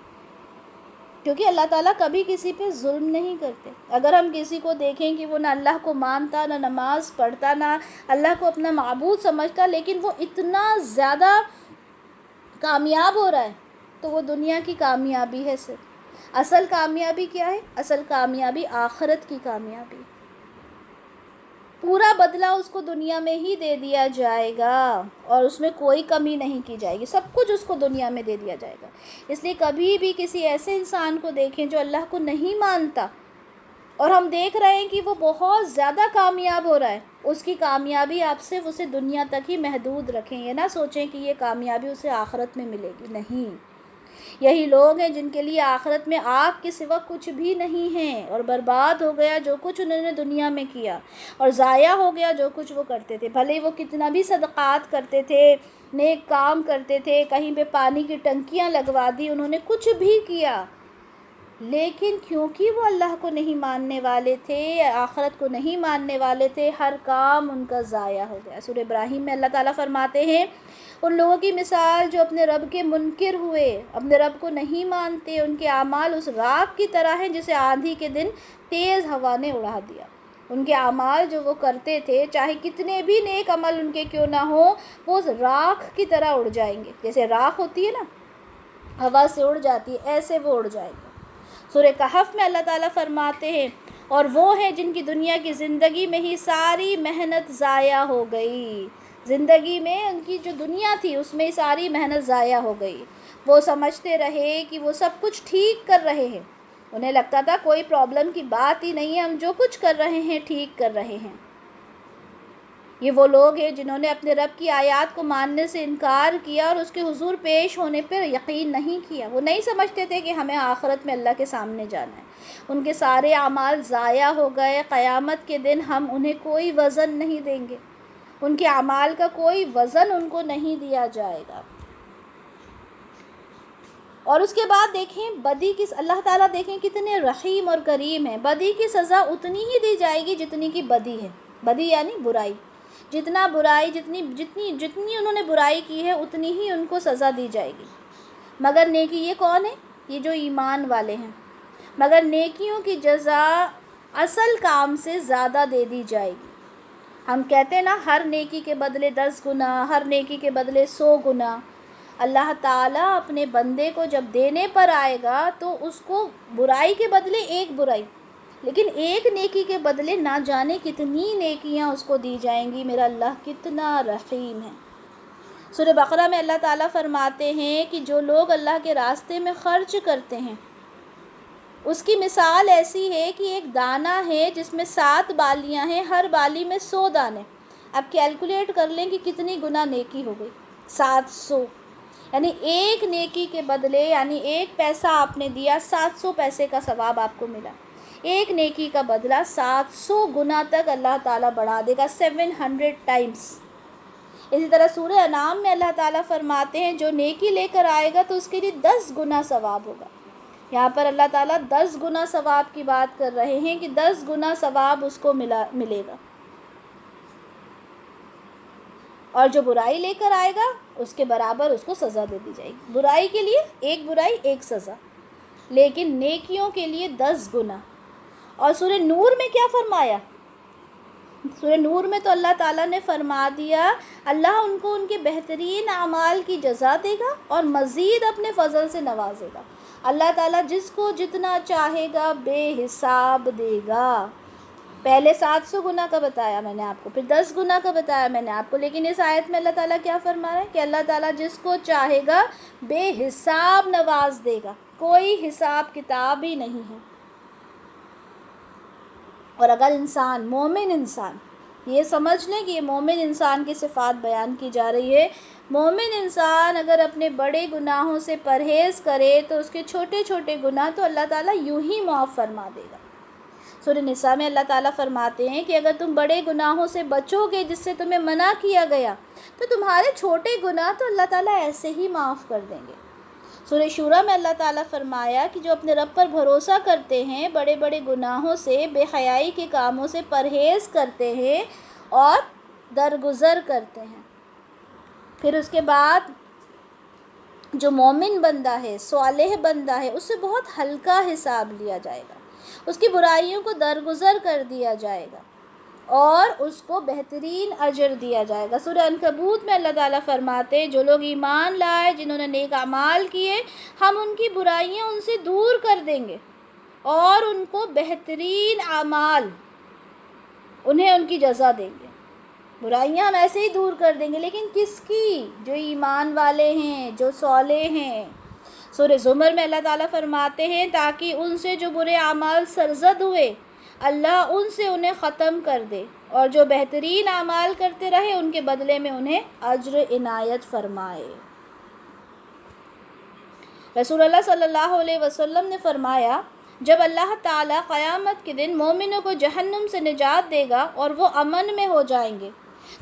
کیونکہ اللہ تعالیٰ کبھی کسی پہ ظلم نہیں کرتے۔ اگر ہم کسی کو دیکھیں کہ وہ نہ اللہ کو مانتا، نہ نماز پڑھتا، نہ اللہ کو اپنا معبود سمجھتا، لیکن وہ اتنا زیادہ کامیاب ہو رہا ہے، تو وہ دنیا کی کامیابی ہے صرف۔ اصل کامیابی کیا ہے؟ اصل کامیابی آخرت کی کامیابی۔ پورا بدلہ اس کو دنیا میں ہی دے دیا جائے گا اور اس میں کوئی کمی نہیں کی جائے گی، سب کچھ اس کو دنیا میں دے دیا جائے گا۔ اس لیے کبھی بھی کسی ایسے انسان کو دیکھیں جو اللہ کو نہیں مانتا اور ہم دیکھ رہے ہیں کہ وہ بہت زیادہ کامیاب ہو رہا ہے، اس کی کامیابی آپ صرف اسے دنیا تک ہی محدود رکھیں، یہ نہ سوچیں کہ یہ کامیابی اسے آخرت میں ملے گی، نہیں۔ یہی لوگ ہیں جن کے لیے آخرت میں آگ کے سوا کچھ بھی نہیں ہے، اور برباد ہو گیا جو کچھ انہوں نے دنیا میں کیا، اور ضائع ہو گیا جو کچھ وہ کرتے تھے۔ بھلے وہ کتنا بھی صدقات کرتے تھے، نیک کام کرتے تھے، کہیں پہ پانی کی ٹنکیاں لگوا دی، انہوں نے کچھ بھی کیا، لیکن کیونکہ وہ اللہ کو نہیں ماننے والے تھے، آخرت کو نہیں ماننے والے تھے، ہر کام ان کا ضائع ہو گیا۔ سورہ ابراہیم میں اللہ تعالیٰ فرماتے ہیں ان لوگوں کی مثال جو اپنے رب کے منکر ہوئے، اپنے رب کو نہیں مانتے، ان کے اعمال اس راکھ کی طرح ہیں جسے آندھی کے دن تیز ہوا نے اڑا دیا۔ ان کے اعمال جو وہ کرتے تھے، چاہے کتنے بھی نیک عمل ان کے کیوں نہ ہوں، وہ اس راکھ کی طرح اڑ جائیں گے۔ جیسے راکھ ہوتی ہے نا، ہوا سے اڑ جاتی ہے، ایسے وہ اڑ جائیں گے۔ سورہ کہف میں اللہ تعالیٰ فرماتے ہیں اور وہ ہیں جن کی دنیا کی زندگی میں ہی ساری محنت ضائع ہو گئی، زندگی میں ان کی جو دنیا تھی اس میں ساری محنت ضائع ہو گئی۔ وہ سمجھتے رہے کہ وہ سب کچھ ٹھیک کر رہے ہیں، انہیں لگتا تھا کوئی پرابلم کی بات ہی نہیں ہے، ہم جو کچھ کر رہے ہیں ٹھیک کر رہے ہیں۔ یہ وہ لوگ ہیں جنہوں نے اپنے رب کی آیات کو ماننے سے انکار کیا اور اس کے حضور پیش ہونے پر یقین نہیں کیا۔ وہ نہیں سمجھتے تھے کہ ہمیں آخرت میں اللہ کے سامنے جانا ہے۔ ان کے سارے اعمال ضائع ہو گئے، قیامت کے دن ہم انہیں کوئی وزن نہیں دیں گے، ان کے اعمال کا کوئی وزن ان کو نہیں دیا جائے گا۔ اور اس کے بعد دیکھیں بدی کی، اللہ تعالیٰ دیکھیں کتنے رحیم اور کریم ہیں، بدی کی سزا اتنی ہی دی جائے گی جتنی کی بدی ہے۔ بدی یعنی برائی، جتنا برائی جتنی انہوں نے برائی کی ہے اتنی ہی ان کو سزا دی جائے گی۔ مگر نیکی، یہ کون ہے؟ یہ جو ایمان والے ہیں۔ مگر نیکیوں کی جزا اصل کام سے زیادہ دے دی جائے گی۔ ہم کہتے ہیں نا ہر نیکی کے بدلے 10 گنا، ہر نیکی کے بدلے 100 گنا۔ اللہ تعالیٰ اپنے بندے کو جب دینے پر آئے گا تو اس کو برائی کے بدلے ایک برائی، لیکن ایک نیکی کے بدلے نہ جانے کتنی نیکیاں اس کو دی جائیں گی۔ میرا اللہ کتنا رحیم ہے۔ سورہ بقرہ میں اللہ تعالیٰ فرماتے ہیں کہ جو لوگ اللہ کے راستے میں خرچ کرتے ہیں اس کی مثال ایسی ہے کہ ایک دانہ ہے جس میں 7 بالیاں ہیں، ہر بالی میں 100 دانے۔ اب کیلکولیٹ کر لیں کہ کتنی گنا نیکی ہو گئی، 700۔ یعنی ایک نیکی کے بدلے، یعنی ایک پیسہ آپ نے دیا، 700 پیسے کا ثواب آپ کو ملا۔ ایک نیکی کا بدلہ 700 گنا تک اللہ تعالیٰ بڑھا دے گا، 700 ٹائمز۔ اسی طرح سورہ انعام میں اللہ تعالیٰ فرماتے ہیں جو نیکی لے کر آئے گا تو اس کے لیے 10 گنا ثواب ہوگا۔ یہاں پر اللہ تعالیٰ 10 گنا ثواب کی بات کر رہے ہیں کہ 10 گنا ثواب اس کو ملے گا، اور جو برائی لے کر آئے گا اس کے برابر اس کو سزا دے دی جائے گی۔ برائی کے لیے ایک برائی ایک سزا، لیکن نیکیوں کے لیے 10 گنا۔ اور سورہ نور میں کیا فرمایا؟ سورہ نور میں تو اللہ تعالیٰ نے فرما دیا اللہ ان کو ان کے بہترین اعمال کی جزا دے گا اور مزید اپنے فضل سے نوازے گا۔ اللہ تعالیٰ جس کو جتنا چاہے گا بے حساب دے گا۔ پہلے 700 گنا کا بتایا میں نے آپ کو، پھر 10 گنا کا بتایا میں نے آپ کو، لیکن اس آیت میں اللہ تعالیٰ کیا فرما رہا ہے کہ اللہ تعالیٰ جس کو چاہے گا بے حساب نواز دے گا، کوئی حساب کتاب ہی نہیں ہے۔ اور اگر انسان مومن انسان، یہ سمجھ لیں کہ یہ مومن انسان کی صفات بیان کی جا رہی ہے، مومن انسان اگر اپنے بڑے گناہوں سے پرہیز کرے تو اس کے چھوٹے چھوٹے گناہ تو اللہ تعالیٰ یوں ہی معاف فرما دے گا۔ سورہ نساء میں اللہ تعالیٰ فرماتے ہیں کہ اگر تم بڑے گناہوں سے بچو گے جس سے تمہیں منع کیا گیا تو تمہارے چھوٹے گناہ تو اللہ تعالیٰ ایسے ہی معاف کر دیں گے۔ سورہ شورى میں اللہ تعالیٰ فرمایا کہ جو اپنے رب پر بھروسہ کرتے ہیں، بڑے بڑے گناہوں سے، بے حیائی کے کاموں سے پرہیز کرتے ہیں اور درگزر کرتے ہیں، پھر اس کے بعد جو مومن بندہ ہے، صالح بندہ ہے، اس سے بہت ہلکا حساب لیا جائے گا، اس کی برائیوں کو درگزر کر دیا جائے گا اور اس کو بہترین اجر دیا جائے گا۔ سورہ عنکبوت میں اللہ تعالیٰ فرماتے ہیں جو لوگ ایمان لائے، جنہوں نے نیک اعمال کیے، ہم ان کی برائیاں ان سے دور کر دیں گے اور ان کو بہترین اعمال، انہیں ان کی جزا دیں گے۔ برائیاں ہم ایسے ہی دور کر دیں گے، لیکن کس کی؟ جو ایمان والے ہیں، جو صالح ہیں۔ سورہ زمر میں اللہ تعالیٰ فرماتے ہیں تاکہ ان سے جو برے اعمال سرزد ہوئے اللہ ان سے انہیں ختم کر دے، اور جو بہترین اعمال کرتے رہے ان کے بدلے میں انہیں اجر عنایت فرمائے۔ رسول اللہ صلی اللہ علیہ وسلم نے فرمایا جب اللہ تعالیٰ قیامت کے دن مومنوں کو جہنم سے نجات دے گا اور وہ امن میں ہو جائیں گے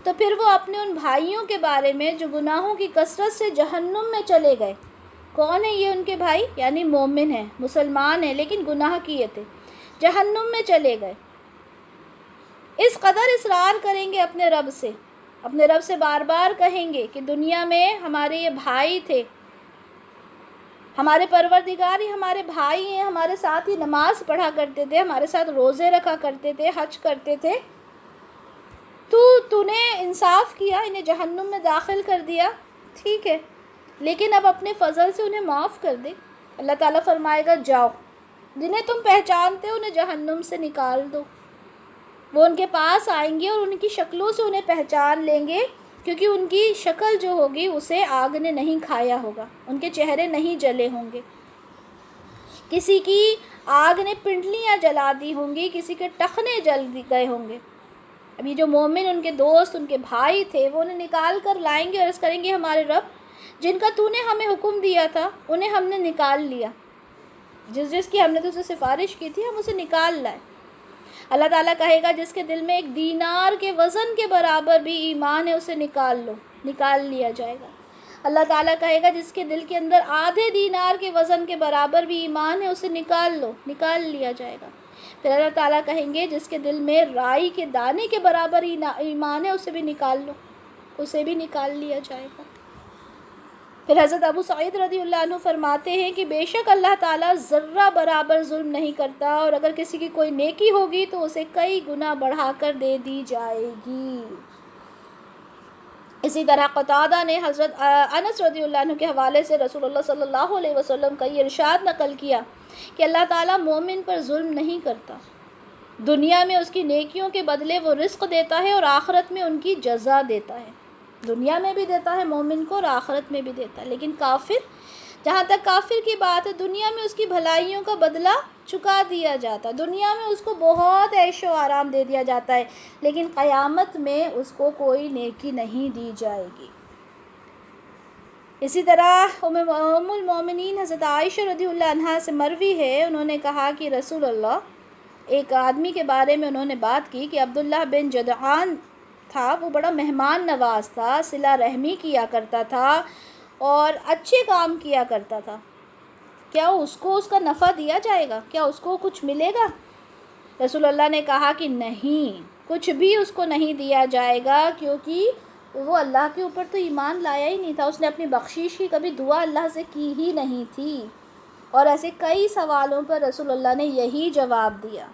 تو پھر وہ اپنے ان بھائیوں کے بارے میں جو گناہوں کی کثرت سے جہنم میں چلے گئے، کون ہے یہ ان کے بھائی؟ یعنی مومن ہیں، مسلمان ہیں، لیکن گناہ کیے تھے، جہنم میں چلے گئے، اس قدر اصرار کریں گے اپنے رب سے بار بار کہیں گے کہ دنیا میں ہمارے یہ بھائی تھے، ہمارے پروردگار ہی ہمارے بھائی ہیں، ہمارے ساتھ ہی نماز پڑھا کرتے تھے، ہمارے ساتھ روزے رکھا کرتے تھے، حج کرتے تھے، تو نے انصاف کیا، انہیں جہنم میں داخل کر دیا، ٹھیک ہے، لیکن اب اپنے فضل سے انہیں معاف کر دے۔ اللہ تعالیٰ فرمائے گا جاؤ، جنہیں تم پہچانتے ہو انہیں جہنم سے نکال دو۔ وہ ان کے پاس آئیں گے اور ان کی شکلوں سے انہیں پہچان لیں گے، کیونکہ ان کی شکل جو ہوگی اسے آگ نے نہیں کھایا ہوگا، ان کے چہرے نہیں جلے ہوں گے، کسی کی آگ نے پنڈلیاں جلا دی ہوں گی، کسی کے ٹخنے جل گئے ہوں گے۔ اب یہ جو مومن ان کے دوست، ان کے بھائی تھے، وہ انہیں نکال کر لائیں گے اور عرض کریں گے ہمارے رب جن کا تو نے ہمیں حکم دیا تھا انہیں ہم نے نکال لیا، جس کی ہم نے تو اسے سفارش کی تھی ہم اسے نکال لائے۔ اللہ تعالیٰ کہے گا جس کے دل میں 1 دینار کے وزن کے برابر بھی ایمان ہے اسے نکال لو، نکال لیا جائے گا۔ اللہ تعالیٰ کہے گا جس کے دل کے اندر آدھے دینار کے وزن کے برابر بھی ایمان ہے اسے نکال لو، نکال لیا جائے گا۔ پھر اللہ تعالیٰ کہیں گے جس کے دل میں رائی کے دانے کے برابر ایمان ہے اسے بھی نکال لو، اسے بھی نکال لیا جائے گا۔ پھر حضرت ابو سعید رضی اللہ عنہ فرماتے ہیں کہ بے شک اللہ تعالیٰ ذرہ برابر ظلم نہیں کرتا، اور اگر کسی کی کوئی نیکی ہوگی تو اسے کئی گنا بڑھا کر دے دی جائے گی۔ اسی طرح قتادہ نے حضرت انس رضی اللہ عنہ کے حوالے سے رسول اللہ صلی اللہ علیہ وسلم کا یہ ارشاد نقل کیا کہ اللہ تعالیٰ مومن پر ظلم نہیں کرتا، دنیا میں اس کی نیکیوں کے بدلے وہ رزق دیتا ہے اور آخرت میں ان کی جزا دیتا ہے۔ دنیا میں بھی دیتا ہے مومن کو اور آخرت میں بھی دیتا ہے، لیکن کافر، جہاں تک کافر کی بات ہے، دنیا میں اس کی بھلائیوں کا بدلہ چکا دیا جاتا ہے، دنیا میں اس کو بہت عیش و آرام دے دیا جاتا ہے، لیکن قیامت میں اس کو کوئی نیکی نہیں دی جائے گی۔ اسی طرح ام المومنین حضرت عائشہ رضی اللہ عنہا سے مروی ہے، انہوں نے کہا کہ رسول اللہ، ایک آدمی کے بارے میں انہوں نے بات کی کہ عبداللہ بن جدعان تھا، وہ بڑا مہمان نواز تھا، صلہ رحمی کیا کرتا تھا اور اچھے کام کیا کرتا تھا، کیا اس کو اس کا نفع دیا جائے گا؟ کیا اس کو کچھ ملے گا؟ رسول اللہ نے کہا کہ نہیں، کچھ بھی اس کو نہیں دیا جائے گا، کیونکہ وہ اللہ کے اوپر تو ایمان لایا ہی نہیں تھا، اس نے اپنی بخشش کی کبھی دعا اللہ سے کی ہی نہیں تھی، اور ایسے کئی سوالوں پر رسول اللہ نے یہی جواب دیا۔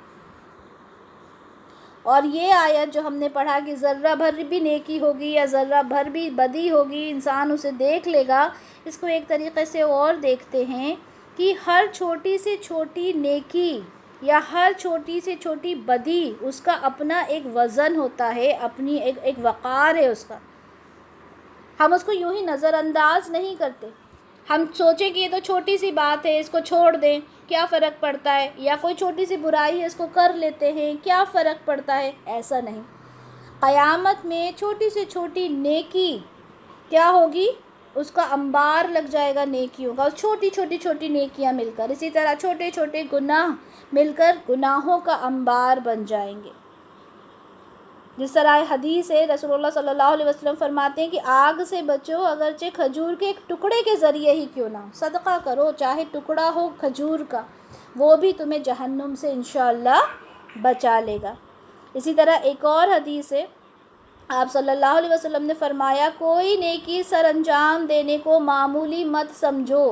اور یہ آیت جو ہم نے پڑھا کہ ذرہ بھر بھی نیکی ہوگی یا ذرہ بھر بھی بدی ہوگی انسان اسے دیکھ لے گا، اس کو ایک طریقے سے اور دیکھتے ہیں کہ ہر چھوٹی سے چھوٹی نیکی یا ہر چھوٹی سے چھوٹی بدی اس کا اپنا ایک وزن ہوتا ہے، اپنی ایک وقار ہے اس کا، ہم اس کو یوں ہی نظر انداز نہیں کرتے۔ ہم سوچیں کہ یہ تو چھوٹی سی بات ہے، اس کو چھوڑ دیں، کیا فرق پڑتا ہے، یا کوئی چھوٹی سی برائی ہے اس کو کر لیتے ہیں کیا فرق پڑتا ہے، ایسا نہیں۔ قیامت میں چھوٹی سے چھوٹی نیکی کیا ہوگی، اس کا انبار لگ جائے گا نیکیوں کا، اور چھوٹی چھوٹی نیکیاں مل کر، اسی طرح چھوٹے چھوٹے گناہ مل کر گناہوں کا انبار بن جائیں گے۔ جس طرح حدیث ہے، رسول اللہ صلی اللہ علیہ وسلم فرماتے ہیں کہ آگ سے بچو اگرچہ کھجور کے ایک ٹکڑے کے ذریعے ہی کیوں نہ ہو، صدقہ کرو چاہے ٹکڑا ہو کھجور کا، وہ بھی تمہیں جہنم سے انشاءاللہ بچا لے گا۔ اسی طرح ایک اور حدیث ہے، آپ صلی اللہ علیہ وسلم نے فرمایا کوئی نیکی سر انجام دینے کو معمولی مت سمجھو،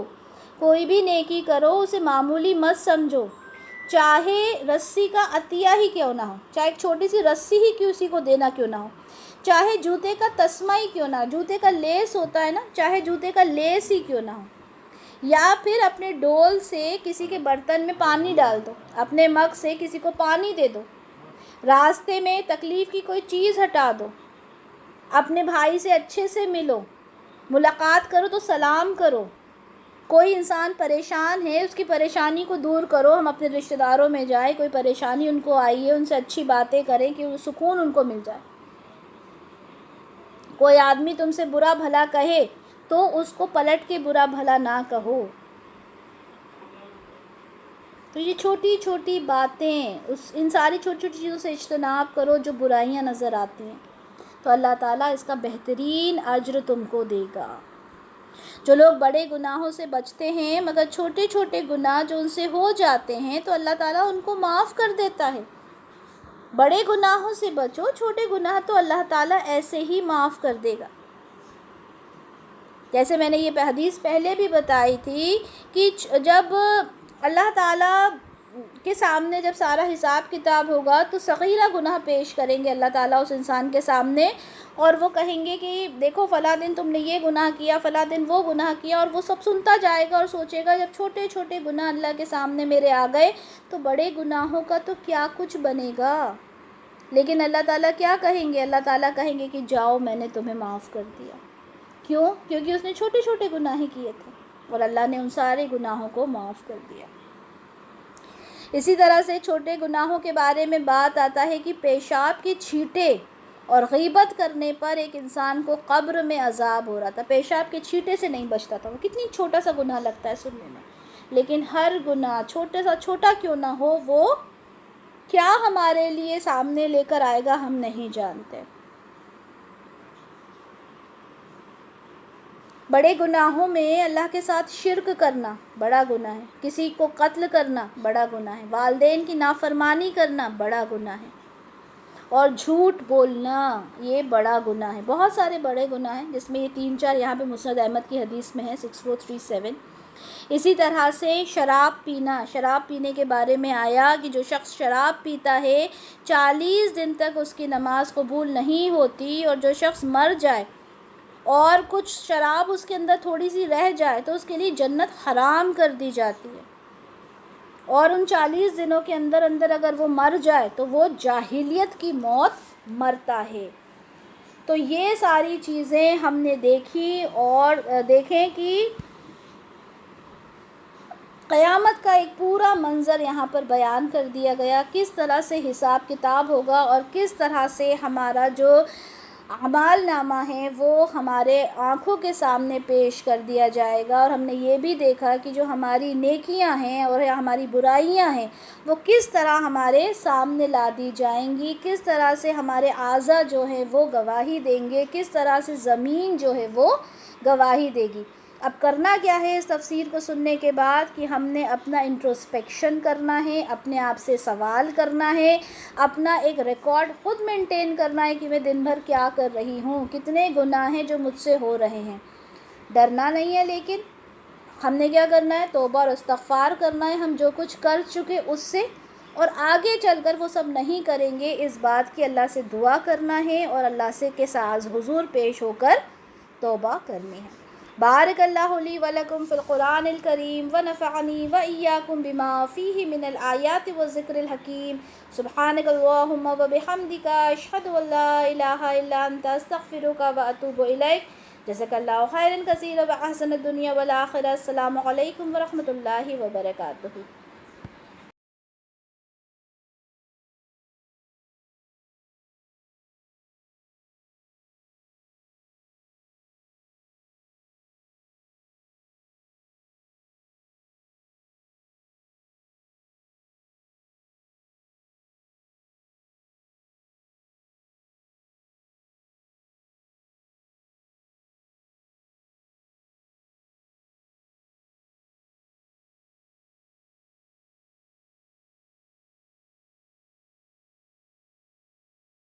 کوئی بھی نیکی کرو اسے معمولی مت سمجھو، چاہے رسی کا عطیہ ہی کیوں نہ ہو، چاہے ایک چھوٹی سی رسی ہی کسی کو دینا کیوں نہ ہو، چاہے جوتے کا تسمہ ہی کیوں نہ ہو، جوتے کا لیس ہوتا ہے نا، چاہے جوتے کا لیس ہی کیوں نہ ہو، یا پھر اپنے ڈول سے کسی کے برتن میں پانی ڈال دو، اپنے مگ سے کسی کو پانی دے دو، راستے میں تکلیف کی کوئی چیز ہٹا دو، اپنے بھائی سے اچھے سے ملو، ملاقات کرو تو سلام کرو، کوئی انسان پریشان ہے اس کی پریشانی کو دور کرو، ہم اپنے رشتہ داروں میں جائیں، کوئی پریشانی ان کو آئی ہے ان سے اچھی باتیں کریں کہ وہ سکون ان کو مل جائے، کوئی آدمی تم سے برا بھلا کہے تو اس کو پلٹ کے برا بھلا نہ کہو۔ تو یہ چھوٹی چھوٹی باتیں، ان ساری چھوٹی چھوٹی چیزوں سے اجتناب کرو جو برائیاں نظر آتی ہیں، تو اللہ تعالیٰ اس کا بہترین اجر تم کو دے گا۔ جو لوگ بڑے گناہوں سے بچتے ہیں مگر چھوٹے چھوٹے گناہ جو ان سے ہو جاتے ہیں تو اللہ تعالیٰ ان کو معاف کر دیتا ہے۔ بڑے گناہوں سے بچو، چھوٹے گناہ تو اللہ تعالیٰ ایسے ہی معاف کر دے گا۔ جیسے میں نے یہ حدیث پہلے بھی بتائی تھی کہ جب اللہ تعالیٰ کے سامنے جب سارا حساب کتاب ہوگا تو صغیرہ گناہ پیش کریں گے اللہ تعالیٰ اس انسان کے سامنے، اور وہ کہیں گے کہ دیکھو فلاں دن تم نے یہ گناہ کیا، فلاں دن وہ گناہ کیا، اور وہ سب سنتا جائے گا اور سوچے گا جب چھوٹے چھوٹے گناہ اللہ کے سامنے میرے آ گئے تو بڑے گناہوں کا تو کیا کچھ بنے گا۔ لیکن اللہ تعالیٰ کیا کہیں گے، اللہ تعالیٰ کہیں گے کہ جاؤ میں نے تمہیں معاف کر دیا۔ کیوں؟ کیونکہ اس نے چھوٹے چھوٹے گناہ ہی کیے تھے اور اللہ نے ان سارے گناہوں کو معاف کر دیا۔ اسی طرح سے چھوٹے گناہوں کے بارے میں بات آتا ہے کہ پیشاب کی چھینٹے اور غیبت کرنے پر ایک انسان کو قبر میں عذاب ہو رہا تھا، پیشاب کے چھینٹے سے نہیں بچتا تھا، وہ کتنی چھوٹا سا گناہ لگتا ہے سننے میں، لیکن ہر گناہ چھوٹے سا چھوٹا کیوں نہ ہو وہ کیا ہمارے لیے سامنے لے کر آئے گا ہم نہیں جانتے۔ بڑے گناہوں میں اللہ کے ساتھ شرک کرنا بڑا گناہ ہے، کسی کو قتل کرنا بڑا گناہ ہے، والدین کی نافرمانی کرنا بڑا گناہ ہے، اور جھوٹ بولنا یہ بڑا گناہ ہے۔ بہت سارے بڑے گناہ ہیں جس میں یہ 3-4 یہاں پہ مسند احمد کی حدیث میں ہے 6437۔ اسی طرح سے شراب پینا، شراب پینے کے بارے میں آیا کہ جو شخص شراب پیتا ہے 40 دن تک اس کی نماز قبول نہیں ہوتی، اور جو شخص مر جائے اور کچھ شراب اس کے اندر تھوڑی سی رہ جائے تو اس کے لیے جنت حرام کر دی جاتی ہے، اور ان 40 دنوں کے اندر اگر وہ مر جائے تو وہ جاہلیت کی موت مرتا ہے۔ تو یہ ساری چیزیں ہم نے دیکھی اور دیکھیں کہ قیامت کا ایک پورا منظر یہاں پر بیان کر دیا گیا، کس طرح سے حساب کتاب ہوگا اور کس طرح سے ہمارا جو اعمال نامہ ہے وہ ہمارے آنکھوں کے سامنے پیش کر دیا جائے گا، اور ہم نے یہ بھی دیکھا کہ جو ہماری نیکیاں ہیں اور ہماری برائیاں ہیں وہ کس طرح ہمارے سامنے لا دی جائیں گی، کس طرح سے ہمارے اعضاء جو ہیں وہ گواہی دیں گے، کس طرح سے زمین جو ہے وہ گواہی دے گی۔ اب کرنا کیا ہے اس تفسیر کو سننے کے بعد کہ ہم نے اپنا انٹروسپیکشن کرنا ہے، اپنے آپ سے سوال کرنا ہے، اپنا ایک ریکارڈ خود مینٹین کرنا ہے کہ میں دن بھر کیا کر رہی ہوں، کتنے گناہ ہیں جو مجھ سے ہو رہے ہیں۔ ڈرنا نہیں ہے، لیکن ہم نے کیا کرنا ہے، توبہ اور استغفار کرنا ہے ہم جو کچھ کر چکے اس سے، اور آگے چل کر وہ سب نہیں کریں گے، اس بات کی اللہ سے دعا کرنا ہے اور اللہ سے کے ساز حضور پیش ہو کر توبہ کرنی ہے۔ بارک اللہ لی ولکم فی القرآن الکریم ونفعنی وإیاکم بما فیہ من الآیات والذکر الحکیم۔ سبحانک اللہم وبحمدک، اشہد ان لا الہ الا انت، استغفرک واتوب الیک۔ جزاک اللہ خیرا کثیرا واحسن الدنیا والآخرہ۔ السلام علیکم ورحمۃ اللہ وبرکاتہ۔